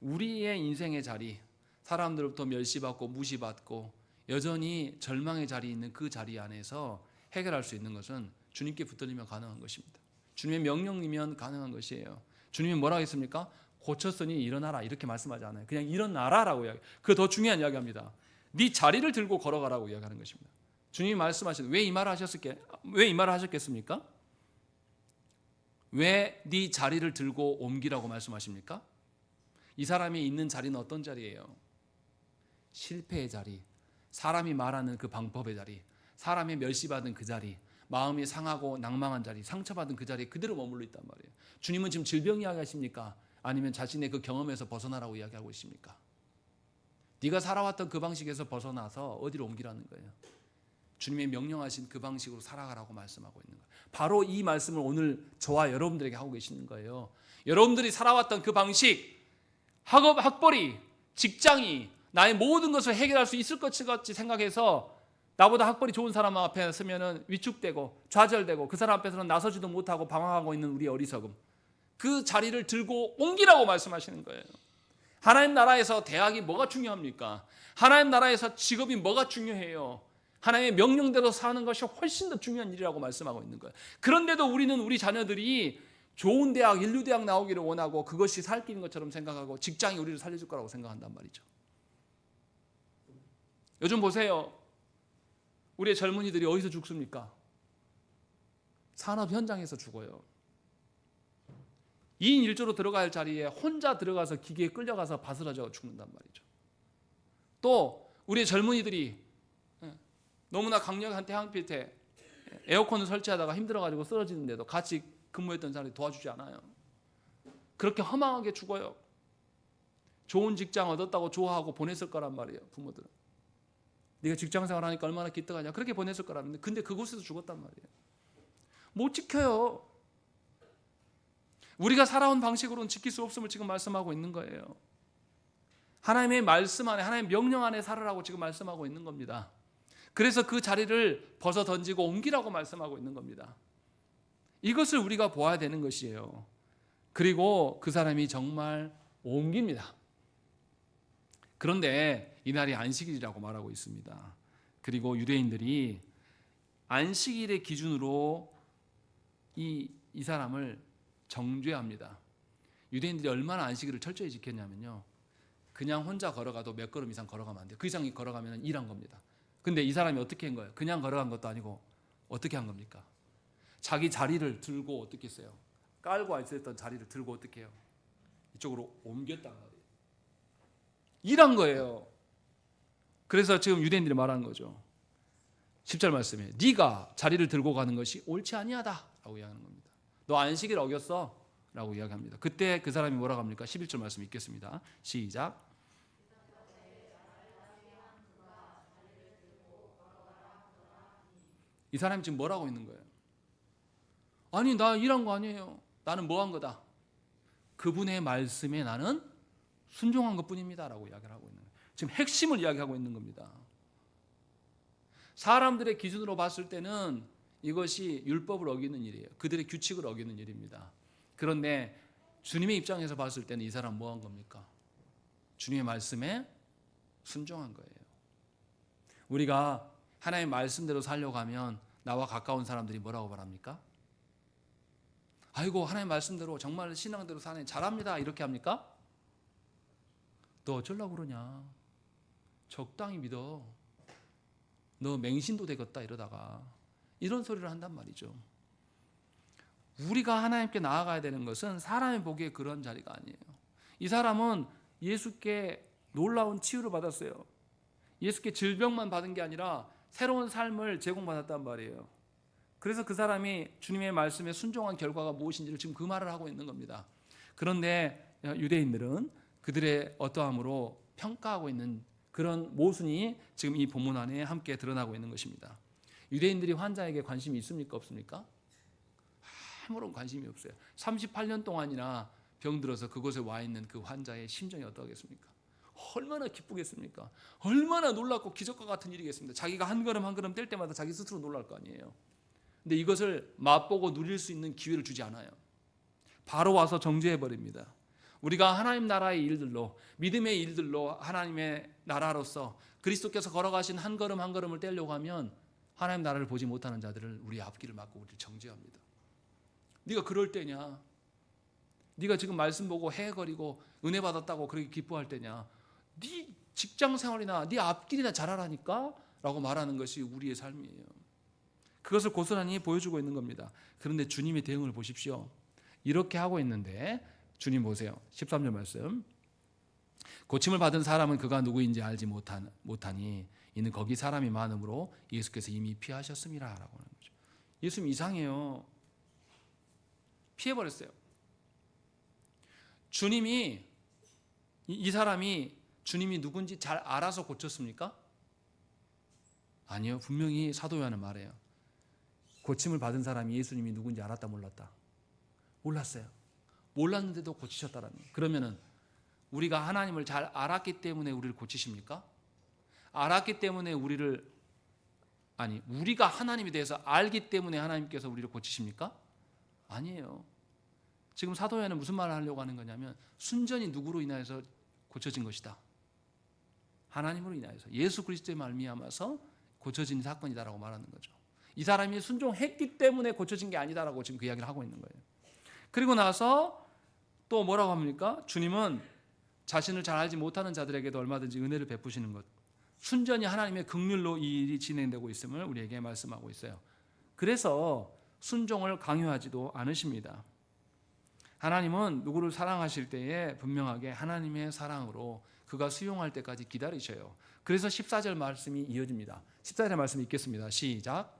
우리의 인생의 자리, 사람들로부터 멸시받고 무시받고 여전히 절망의 자리에 있는 그 자리 안에서 해결할 수 있는 것은 주님께 붙들리면 가능한 것입니다. 주님의 명령이면 가능한 것이에요. 주님이 뭐라고 했습니까? 고쳤으니 일어나라 이렇게 말씀하지 않아요. 그냥 일어나라라고 이야기해요. 그거 더 중요한 이야기합니다. 네 자리를 들고 걸어가라고 이야기하는 것입니다. 주님이 말씀하신 왜 이 말을 하셨겠습니까? 왜 네 자리를 들고 옮기라고 말씀하십니까? 이 사람이 있는 자리는 어떤 자리예요? 실패의 자리, 사람이 말하는 그 방법의 자리, 사람이 멸시받은 그 자리, 마음이 상하고 낭망한 자리, 상처받은 그 자리에 그대로 머물러 있단 말이에요. 주님은 지금 질병 이야기하십니까? 아니면 자신의 그 경험에서 벗어나라고 이야기하고 있습니까? 네가 살아왔던 그 방식에서 벗어나서 어디로 옮기라는 거예요? 주님의 명령하신 그 방식으로 살아가라고 말씀하고 있는 거예요. 바로 이 말씀을 오늘 저와 여러분들에게 하고 계시는 거예요. 여러분들이 살아왔던 그 방식, 학벌이, 직장이 나의 모든 것을 해결할 수 있을 것 같이 생각해서 나보다 학벌이 좋은 사람 앞에 서면은 위축되고 좌절되고 그 사람 앞에서는 나서지도 못하고 방황하고 있는 우리의 어리석음, 그 자리를 들고 옮기라고 말씀하시는 거예요. 하나님 나라에서 대학이 뭐가 중요합니까? 하나님 나라에서 직업이 뭐가 중요해요? 하나님의 명령대로 사는 것이 훨씬 더 중요한 일이라고 말씀하고 있는 거예요. 그런데도 우리는 우리 자녀들이 좋은 대학, 인류대학 나오기를 원하고 그것이 살 길인 것처럼 생각하고 직장이 우리를 살려줄 거라고 생각한단 말이죠. 요즘 보세요. 우리의 젊은이들이 어디서 죽습니까? 산업 현장에서 죽어요. 2인 1조로 들어가야 할 자리에 혼자 들어가서 기계에 끌려가서 바스라져 죽는단 말이죠. 또 우리의 젊은이들이 너무나 강력한 태양 밑에 에어컨을 설치하다가 힘들어가지고 쓰러지는데도 같이 근무했던 사람이 도와주지 않아요. 그렇게 허망하게 죽어요. 좋은 직장 얻었다고 좋아하고 보냈을 거란 말이에요. 부모들은. 네가 직장 생활하니까 얼마나 기특하냐. 그렇게 보냈을 거라는데 근데 그곳에서 죽었단 말이에요. 못 지켜요. 우리가 살아온 방식으로는 지킬 수 없음을 지금 말씀하고 있는 거예요. 하나님의 말씀 안에, 하나님의 명령 안에 살으라고 지금 말씀하고 있는 겁니다. 그래서 그 자리를 벗어 던지고 옮기라고 말씀하고 있는 겁니다. 이것을 우리가 보아야 되는 것이에요. 그리고 그 사람이 정말 옮깁니다. 그런데 이날이 안식일이라고 말하고 있습니다. 그리고 유대인들이 안식일의 기준으로 이 사람을 정죄합니다. 유대인들이 얼마나 안식일을 철저히 지켰냐면요, 그냥 혼자 걸어가도 몇 걸음 이상 걸어가면 안 돼요. 그 이상 걸어가면 일한 겁니다. 근데 이 사람이 어떻게 한 거예요? 그냥 걸어간 것도 아니고 어떻게 한 겁니까? 자기 자리를 들고 어떻게 했어요? 깔고 있었던 자리를 들고 어떻게 해요? 이쪽으로 옮겼단 말이에요. 일한 거예요. 그래서 지금 유대인들이 말하는 거죠. 10절 말씀에 네가 자리를 들고 가는 것이 옳지 아니하다라고 이야기하는 겁니다. 너 안식일 어겼어 라고 이야기합니다. 그때 그 사람이 뭐라고 합니까? 11절 말씀 읽겠습니다. 시작. 이 사람이 지금 뭐라고 있는 거예요? 아니 나 일한 거 아니에요. 나는 뭐 한 거다? 그분의 말씀에 나는 순종한 것뿐입니다 라고 이야기를 하고 있는 거예요. 지금 핵심을 이야기하고 있는 겁니다. 사람들의 기준으로 봤을 때는 이것이 율법을 어기는 일이에요. 그들의 규칙을 어기는 일입니다. 그런데 주님의 입장에서 봤을 때는 이 사람 뭐 한 겁니까? 주님의 말씀에 순종한 거예요. 우리가 하나님의 말씀대로 살려고 하면 나와 가까운 사람들이 뭐라고 말합니까? 아이고 하나님 말씀대로 정말 신앙대로 사네 잘합니다 이렇게 합니까? 너 어쩌려고 그러냐, 적당히 믿어, 너 맹신도 되겠다 이러다가 이런 소리를 한단 말이죠. 우리가 하나님께 나아가야 되는 것은 사람이 보기에 그런 자리가 아니에요. 이 사람은 예수께 놀라운 치유를 받았어요. 예수께 질병만 받은 게 아니라 새로운 삶을 제공받았단 말이에요. 그래서 그 사람이 주님의 말씀에 순종한 결과가 무엇인지를 지금 그 말을 하고 있는 겁니다. 그런데 유대인들은 그들의 어떠함으로 평가하고 있는 그런 모순이 지금 이 본문 안에 함께 드러나고 있는 것입니다. 유대인들이 환자에게 관심이 있습니까? 없습니까? 아무런 관심이 없어요. 38년 동안이나 병들어서 그곳에 와 있는 그 환자의 심정이 어떠하겠습니까? 얼마나 기쁘겠습니까? 얼마나 놀랍고 기적과 같은 일이겠습니까? 자기가 한 걸음 한 걸음 뗄 때마다 자기 스스로 놀랄 거 아니에요. 근데 이것을 맛보고 누릴 수 있는 기회를 주지 않아요. 바로 와서 정죄해버립니다. 우리가 하나님 나라의 일들로, 믿음의 일들로 하나님의 나라로서 그리스도께서 걸어가신 한 걸음 한 걸음을 떼려고 하면 하나님 나라를 보지 못하는 자들을 우리 앞길을 막고 우리를 정죄합니다. 네가 그럴 때냐? 네가 지금 말씀 보고 헤헤거리고 은혜 받았다고 그렇게 기뻐할 때냐? 네 직장 생활이나 네 앞길이나 잘하라니까? 라고 말하는 것이 우리의 삶이에요. 그것을 고스란히 보여주고 있는 겁니다. 그런데 주님의 대응을 보십시오. 이렇게 하고 있는데 주님 보세요. 13절 말씀. 고침을 받은 사람은 그가 누구인지 알지 못하니 이는 거기 사람이 많음으로 예수께서 이미 피하셨음이라 라고 하는 거죠. 예수님 이상해요. 피해버렸어요. 주님이 이 사람이 주님이 누군지 잘 알아서 고쳤습니까? 아니요. 분명히 사도 요한은 말해요. 고침을 받은 사람이 예수님이 누군지 알았다 몰랐다? 몰랐어요. 몰랐는데도 고치셨다라는 거예요. 그러면은 우리가 하나님을 잘 알았기 때문에 우리를 고치십니까? 알았기 때문에 우리가 하나님에 대해서 알기 때문에 하나님께서 우리를 고치십니까? 아니에요. 지금 사도 요한은 무슨 말을 하려고 하는 거냐면 순전히 누구로 인하여서 고쳐진 것이다. 하나님으로 인하여서 예수 그리스도의 말미암아서 고쳐진 사건이다라고 말하는 거죠. 이 사람이 순종했기 때문에 고쳐진 게 아니다라고 지금 그 이야기를 하고 있는 거예요. 그리고 나서 또 뭐라고 합니까? 주님은 자신을 잘 알지 못하는 자들에게도 얼마든지 은혜를 베푸시는 것, 순전히 하나님의 긍휼로 이 일이 진행되고 있음을 우리에게 말씀하고 있어요. 그래서 순종을 강요하지도 않으십니다. 하나님은 누구를 사랑하실 때에 분명하게 하나님의 사랑으로 그가 수용할 때까지 기다리셔요. 그래서 14절 말씀이 이어집니다. 14절 말씀 읽겠습니다. 시작.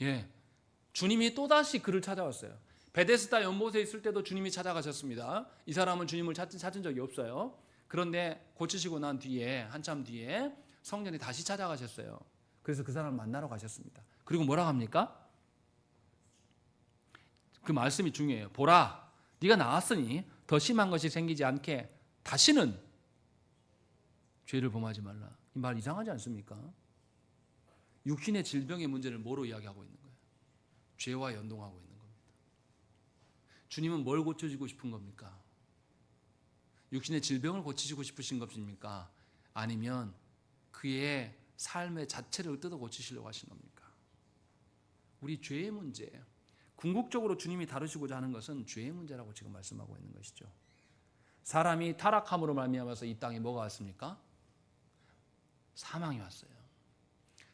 예, 주님이 또다시 그를 찾아왔어요. 베데스다 연못에 있을 때도 주님이 찾아가셨습니다. 이 사람은 주님을 찾은 적이 없어요. 그런데 고치시고 난 뒤에 한참 뒤에 성전에 다시 찾아가셨어요. 그래서 그 사람을 만나러 가셨습니다. 그리고 뭐라고 합니까? 그 말씀이 중요해요. 보라, 네가 나았으니 더 심한 것이 생기지 않게 다시는 죄를 범하지 말라. 이 말 이상하지 않습니까? 육신의 질병의 문제를 뭐로 이야기하고 있는 거예요? 죄와 연동하고 있는 겁니다. 주님은 뭘 고쳐주고 싶은 겁니까? 육신의 질병을 고치시고 싶으신 것입니까? 아니면 그의 삶의 자체를 뜯어 고치시려고 하신 겁니까? 우리 죄의 문제, 궁극적으로 주님이 다루시고자 하는 것은 죄의 문제라고 지금 말씀하고 있는 것이죠. 사람이 타락함으로 말미암아서 이 땅에 뭐가 왔습니까? 사망이 왔어요.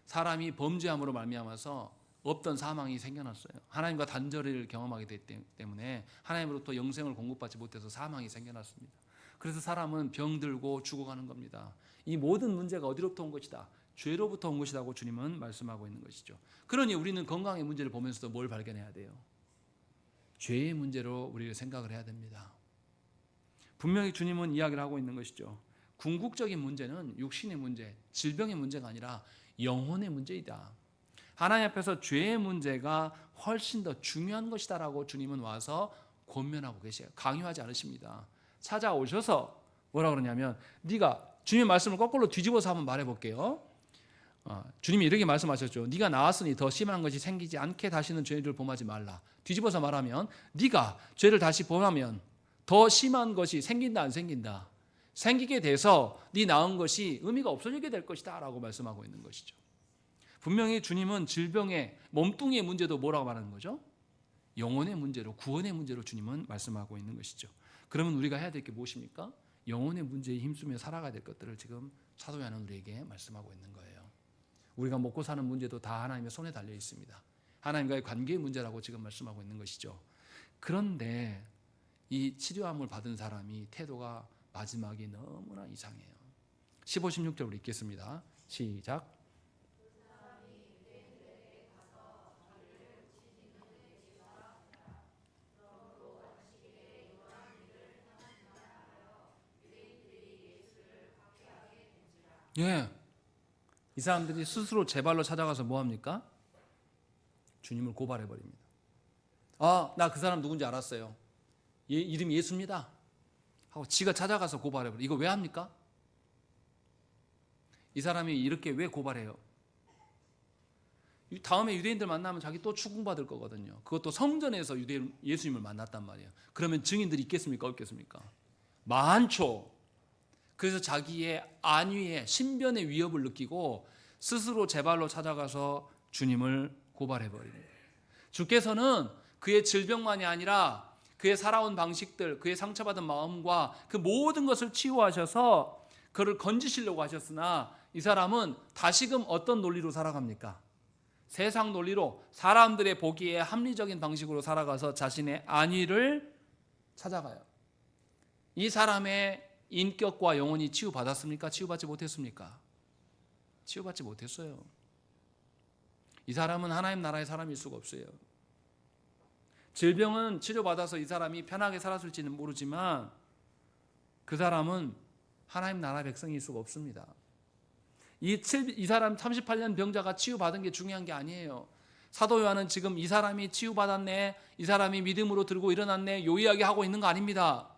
사람이 범죄함으로 말미암아서 없던 사망이 생겨났어요. 하나님과 단절을 경험하게 됐기 때문에 하나님으로부터 영생을 공급받지 못해서 사망이 생겨났습니다. 그래서 사람은 병들고 죽어가는 겁니다. 이 모든 문제가 어디로부터 온 것이다? 죄로부터 온 것이라고 주님은 말씀하고 있는 것이죠. 그러니 우리는 건강의 문제를 보면서도 뭘 발견해야 돼요? 죄의 문제로 우리가 생각을 해야 됩니다. 분명히 주님은 이야기를 하고 있는 것이죠. 궁극적인 문제는 육신의 문제, 질병의 문제가 아니라 영혼의 문제이다. 하나님 앞에서 죄의 문제가 훨씬 더 중요한 것이다라고 주님은 와서 권면하고 계세요. 강요하지 않으십니다. 찾아오셔서 뭐라 그러냐면, 네가 주님의 말씀을 거꾸로 뒤집어서 한번 말해볼게요. 주님이 이렇게 말씀하셨죠. 네가 나았으니 더 심한 것이 생기지 않게 다시는 죄를 범하지 말라. 뒤집어서 말하면, 네가 죄를 다시 범하면 더 심한 것이 생긴다 안 생긴다? 생기게 돼서 네 나은 것이 의미가 없어지게 될 것이다 라고 말씀하고 있는 것이죠. 분명히 주님은 질병의 몸뚱이의 문제도 뭐라고 말하는 거죠? 영혼의 문제로, 구원의 문제로 주님은 말씀하고 있는 것이죠. 그러면 우리가 해야 될 게 무엇입니까? 영혼의 문제에 힘쓰며 살아가야 될 것들을 지금 사도 요한은 우리에게 말씀하고 있는 거예요. 우리가 먹고 사는 문제도 다 하나님의 손에 달려 있습니다. 하나님과의 관계의 문제라고 지금 말씀하고 있는 것이죠. 그런데 이 치료함을 받은 사람이 태도가 마지막이 너무나 이상해요. 15, 16절 우리 읽겠습니다. 시작. 예, 이 사람들이 스스로 제 발로 찾아가서 뭐합니까? 주님을 고발해버립니다. 나 그 사람 누군지 알았어요. 이름이 예수입니다 하고 지가 찾아가서 고발해버려요. 이거 왜 합니까? 이 사람이 이렇게 왜 고발해요? 다음에 유대인들 만나면 자기 또 추궁받을 거거든요. 그것도 성전에서 예수님을 만났단 말이에요. 그러면 증인들이 있겠습니까? 없겠습니까? 많죠. 그래서 자기의 안위에 신변의 위협을 느끼고 스스로 제 발로 찾아가서 주님을 고발해버립니다. 주께서는 그의 질병만이 아니라 그의 살아온 방식들, 그의 상처받은 마음과 그 모든 것을 치유하셔서 그를 건지시려고 하셨으나 이 사람은 다시금 어떤 논리로 살아갑니까? 세상 논리로 사람들의 보기에 합리적인 방식으로 살아가서 자신의 안위를 찾아가요. 이 사람의 인격과 영혼이 치유받았습니까? 치유받지 못했습니까? 치유받지 못했어요. 이 사람은 하나님 나라의 사람일 수가 없어요. 질병은 치료받아서 이 사람이 편하게 살았을지는 모르지만 그 사람은 하나님 나라 백성일 수가 없습니다. 이 사람 38년 병자가 치유받은 게 중요한 게 아니에요. 사도 요한은 지금 이 사람이 치유받았네, 이 사람이 믿음으로 들고 일어났네, 요 이야기 하고 있는 거 아닙니다.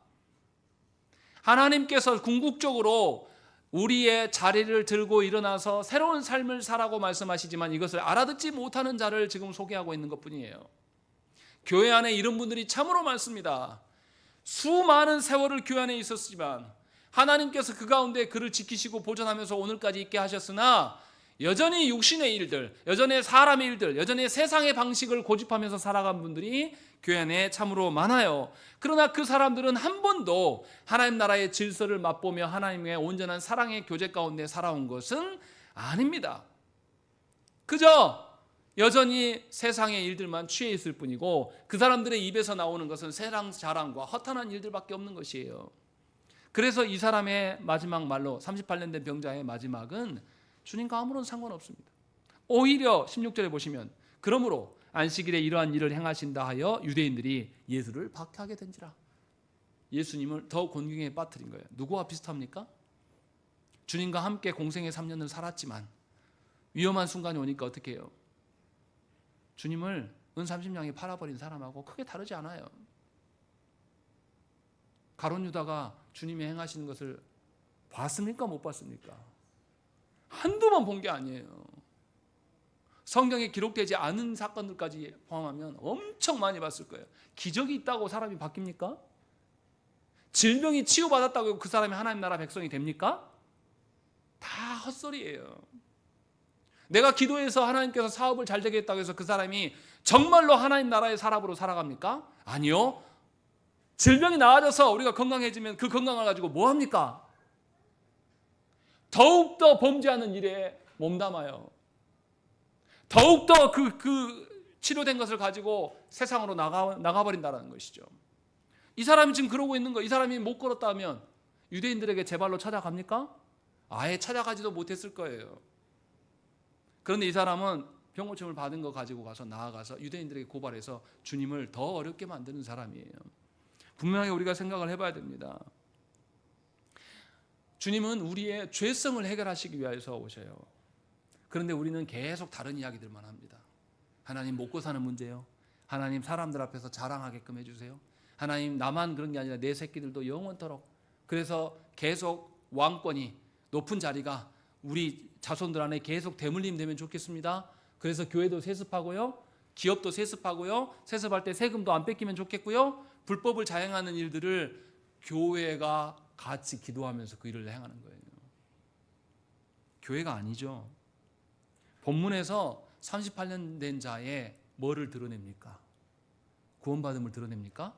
하나님께서 궁극적으로 우리의 자리를 들고 일어나서 새로운 삶을 살라고 말씀하시지만 이것을 알아듣지 못하는 자를 지금 소개하고 있는 것뿐이에요. 교회 안에 이런 분들이 참으로 많습니다. 수많은 세월을 교회 안에 있었지만 하나님께서 그 가운데 그를 지키시고 보존하면서 오늘까지 있게 하셨으나 여전히 육신의 일들, 여전히 사람의 일들, 여전히 세상의 방식을 고집하면서 살아간 분들이 교회 안에 참으로 많아요. 그러나 그 사람들은 한 번도 하나님 나라의 질서를 맛보며 하나님의 온전한 사랑의 교제 가운데 살아온 것은 아닙니다. 그저 여전히 세상의 일들만 취해 있을 뿐이고 그 사람들의 입에서 나오는 것은 세상 자랑과 허탄한 일들밖에 없는 것이에요. 그래서 이 사람의 마지막 말로 38년 된 병자의 마지막은 주님과 아무런 상관없습니다. 오히려 16절에 보시면 그러므로 안식일에 이러한 일을 행하신다 하여 유대인들이 예수를 박해하게 된지라. 예수님을 더 곤경에 빠뜨린 거예요. 누구와 비슷합니까? 주님과 함께 공생의 3년을 살았지만 위험한 순간이 오니까 어떻게 해요? 주님을 은30냥에 팔아버린 사람하고 크게 다르지 않아요. 가룟 유다가 주님이 행하시는 것을 봤습니까? 못 봤습니까? 한두 번 본 게 아니에요. 성경에 기록되지 않은 사건들까지 포함하면 엄청 많이 봤을 거예요. 기적이 있다고 사람이 바뀝니까? 질병이 치유받았다고 그 사람이 하나님 나라 백성이 됩니까? 다 헛소리예요. 내가 기도해서 하나님께서 사업을 잘 되게 했다고 해서 그 사람이 정말로 하나님 나라의 사람으로 살아갑니까? 아니요. 질병이 나아져서 우리가 건강해지면 그 건강을 가지고 뭐 합니까? 더욱더 범죄하는 일에 몸담아요. 더욱더 그 치료된 것을 가지고 세상으로 나가버린다는 것이죠. 이 사람이 지금 그러고 있는 거, 이 사람이 못 걸었다면 유대인들에게 제발로 찾아갑니까? 아예 찾아가지도 못했을 거예요. 그런데 이 사람은 병고침을 받은 거 가지고 가서 나아가서 유대인들에게 고발해서 주님을 더 어렵게 만드는 사람이에요. 분명하게 우리가 생각을 해봐야 됩니다. 주님은 우리의 죄성을 해결하시기 위해서 오셔요. 그런데 우리는 계속 다른 이야기들만 합니다. 하나님 먹고 사는 문제요. 하나님 사람들 앞에서 자랑하게끔 해주세요. 하나님 나만 그런 게 아니라 내 새끼들도 영원토록. 그래서 계속 왕권이 높은 자리가 우리 자손들 안에 계속 대물림 되면 좋겠습니다. 그래서 교회도 세습하고요. 기업도 세습하고요. 세습할 때 세금도 안 뺏기면 좋겠고요. 불법을 자행하는 일들을 교회가 같이 기도하면서 그 일을 행하는 거예요. 교회가 아니죠. 본문에서 38년 된 자의 뭐를 드러냅니까? 구원받음을 드러냅니까?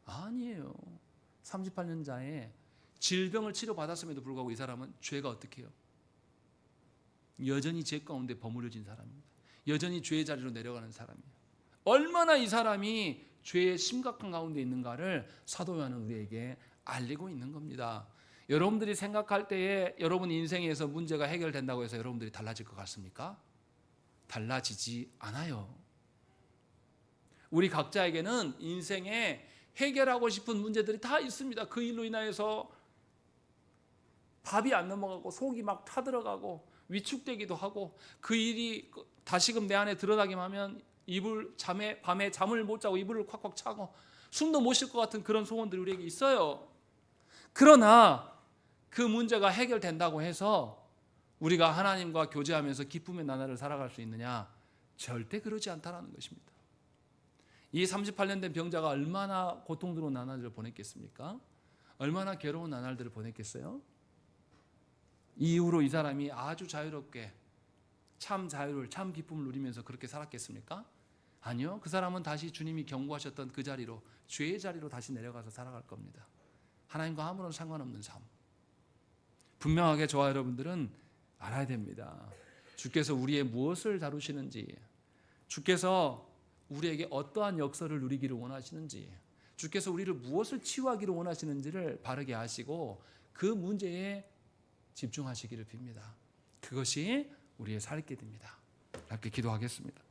아니에요. 38년 자의 질병을 치료받았음에도 불구하고 이 사람은 죄가 어떻게 해요? 여전히 죄 가운데 버무려진 사람입니다. 여전히 죄의 자리로 내려가는 사람이에요. 얼마나 이 사람이 죄의 심각한 가운데 있는가를 사도 요한은 우리에게 알리고 있는 겁니다. 여러분들이 생각할 때에 여러분 인생에서 문제가 해결된다고 해서 여러분들이 달라질 것 같습니까? 달라지지 않아요. 우리 각자에게는 인생에 해결하고 싶은 문제들이 다 있습니다. 그 일로 인하여서 밥이 안 넘어가고 속이 막 타들어가고 위축되기도 하고 그 일이 다시금 내 안에 드러나기만 하면 밤에 잠을 못 자고 이불을 콱콱 차고 숨도 못 쉴 것 같은 그런 소원들이 우리에게 있어요. 그러나 그 문제가 해결된다고 해서 우리가 하나님과 교제하면서 기쁨의 나날을 살아갈 수 있느냐? 절대 그러지 않다라는 것입니다. 이 38년 된 병자가 얼마나 고통스러운 나날들을 보냈겠습니까? 얼마나 괴로운 나날들을 보냈겠어요? 이후로 이 사람이 아주 자유롭게 참 자유를, 참 기쁨을 누리면서 그렇게 살았겠습니까? 아니요. 그 사람은 다시 주님이 경고하셨던 그 자리로, 죄의 자리로 다시 내려가서 살아갈 겁니다. 하나님과 아무런 상관없는 삶. 분명하게 저와 여러분들은 알아야 됩니다. 주께서 우리의 무엇을 다루시는지, 주께서 우리에게 어떠한 역사를 누리기를 원하시는지, 주께서 우리를 무엇을 치유하기를 원하시는지를 바르게 아시고 그 문제에 집중하시기를 빕니다. 그것이 우리의 살 길입니다. 함께 기도하겠습니다.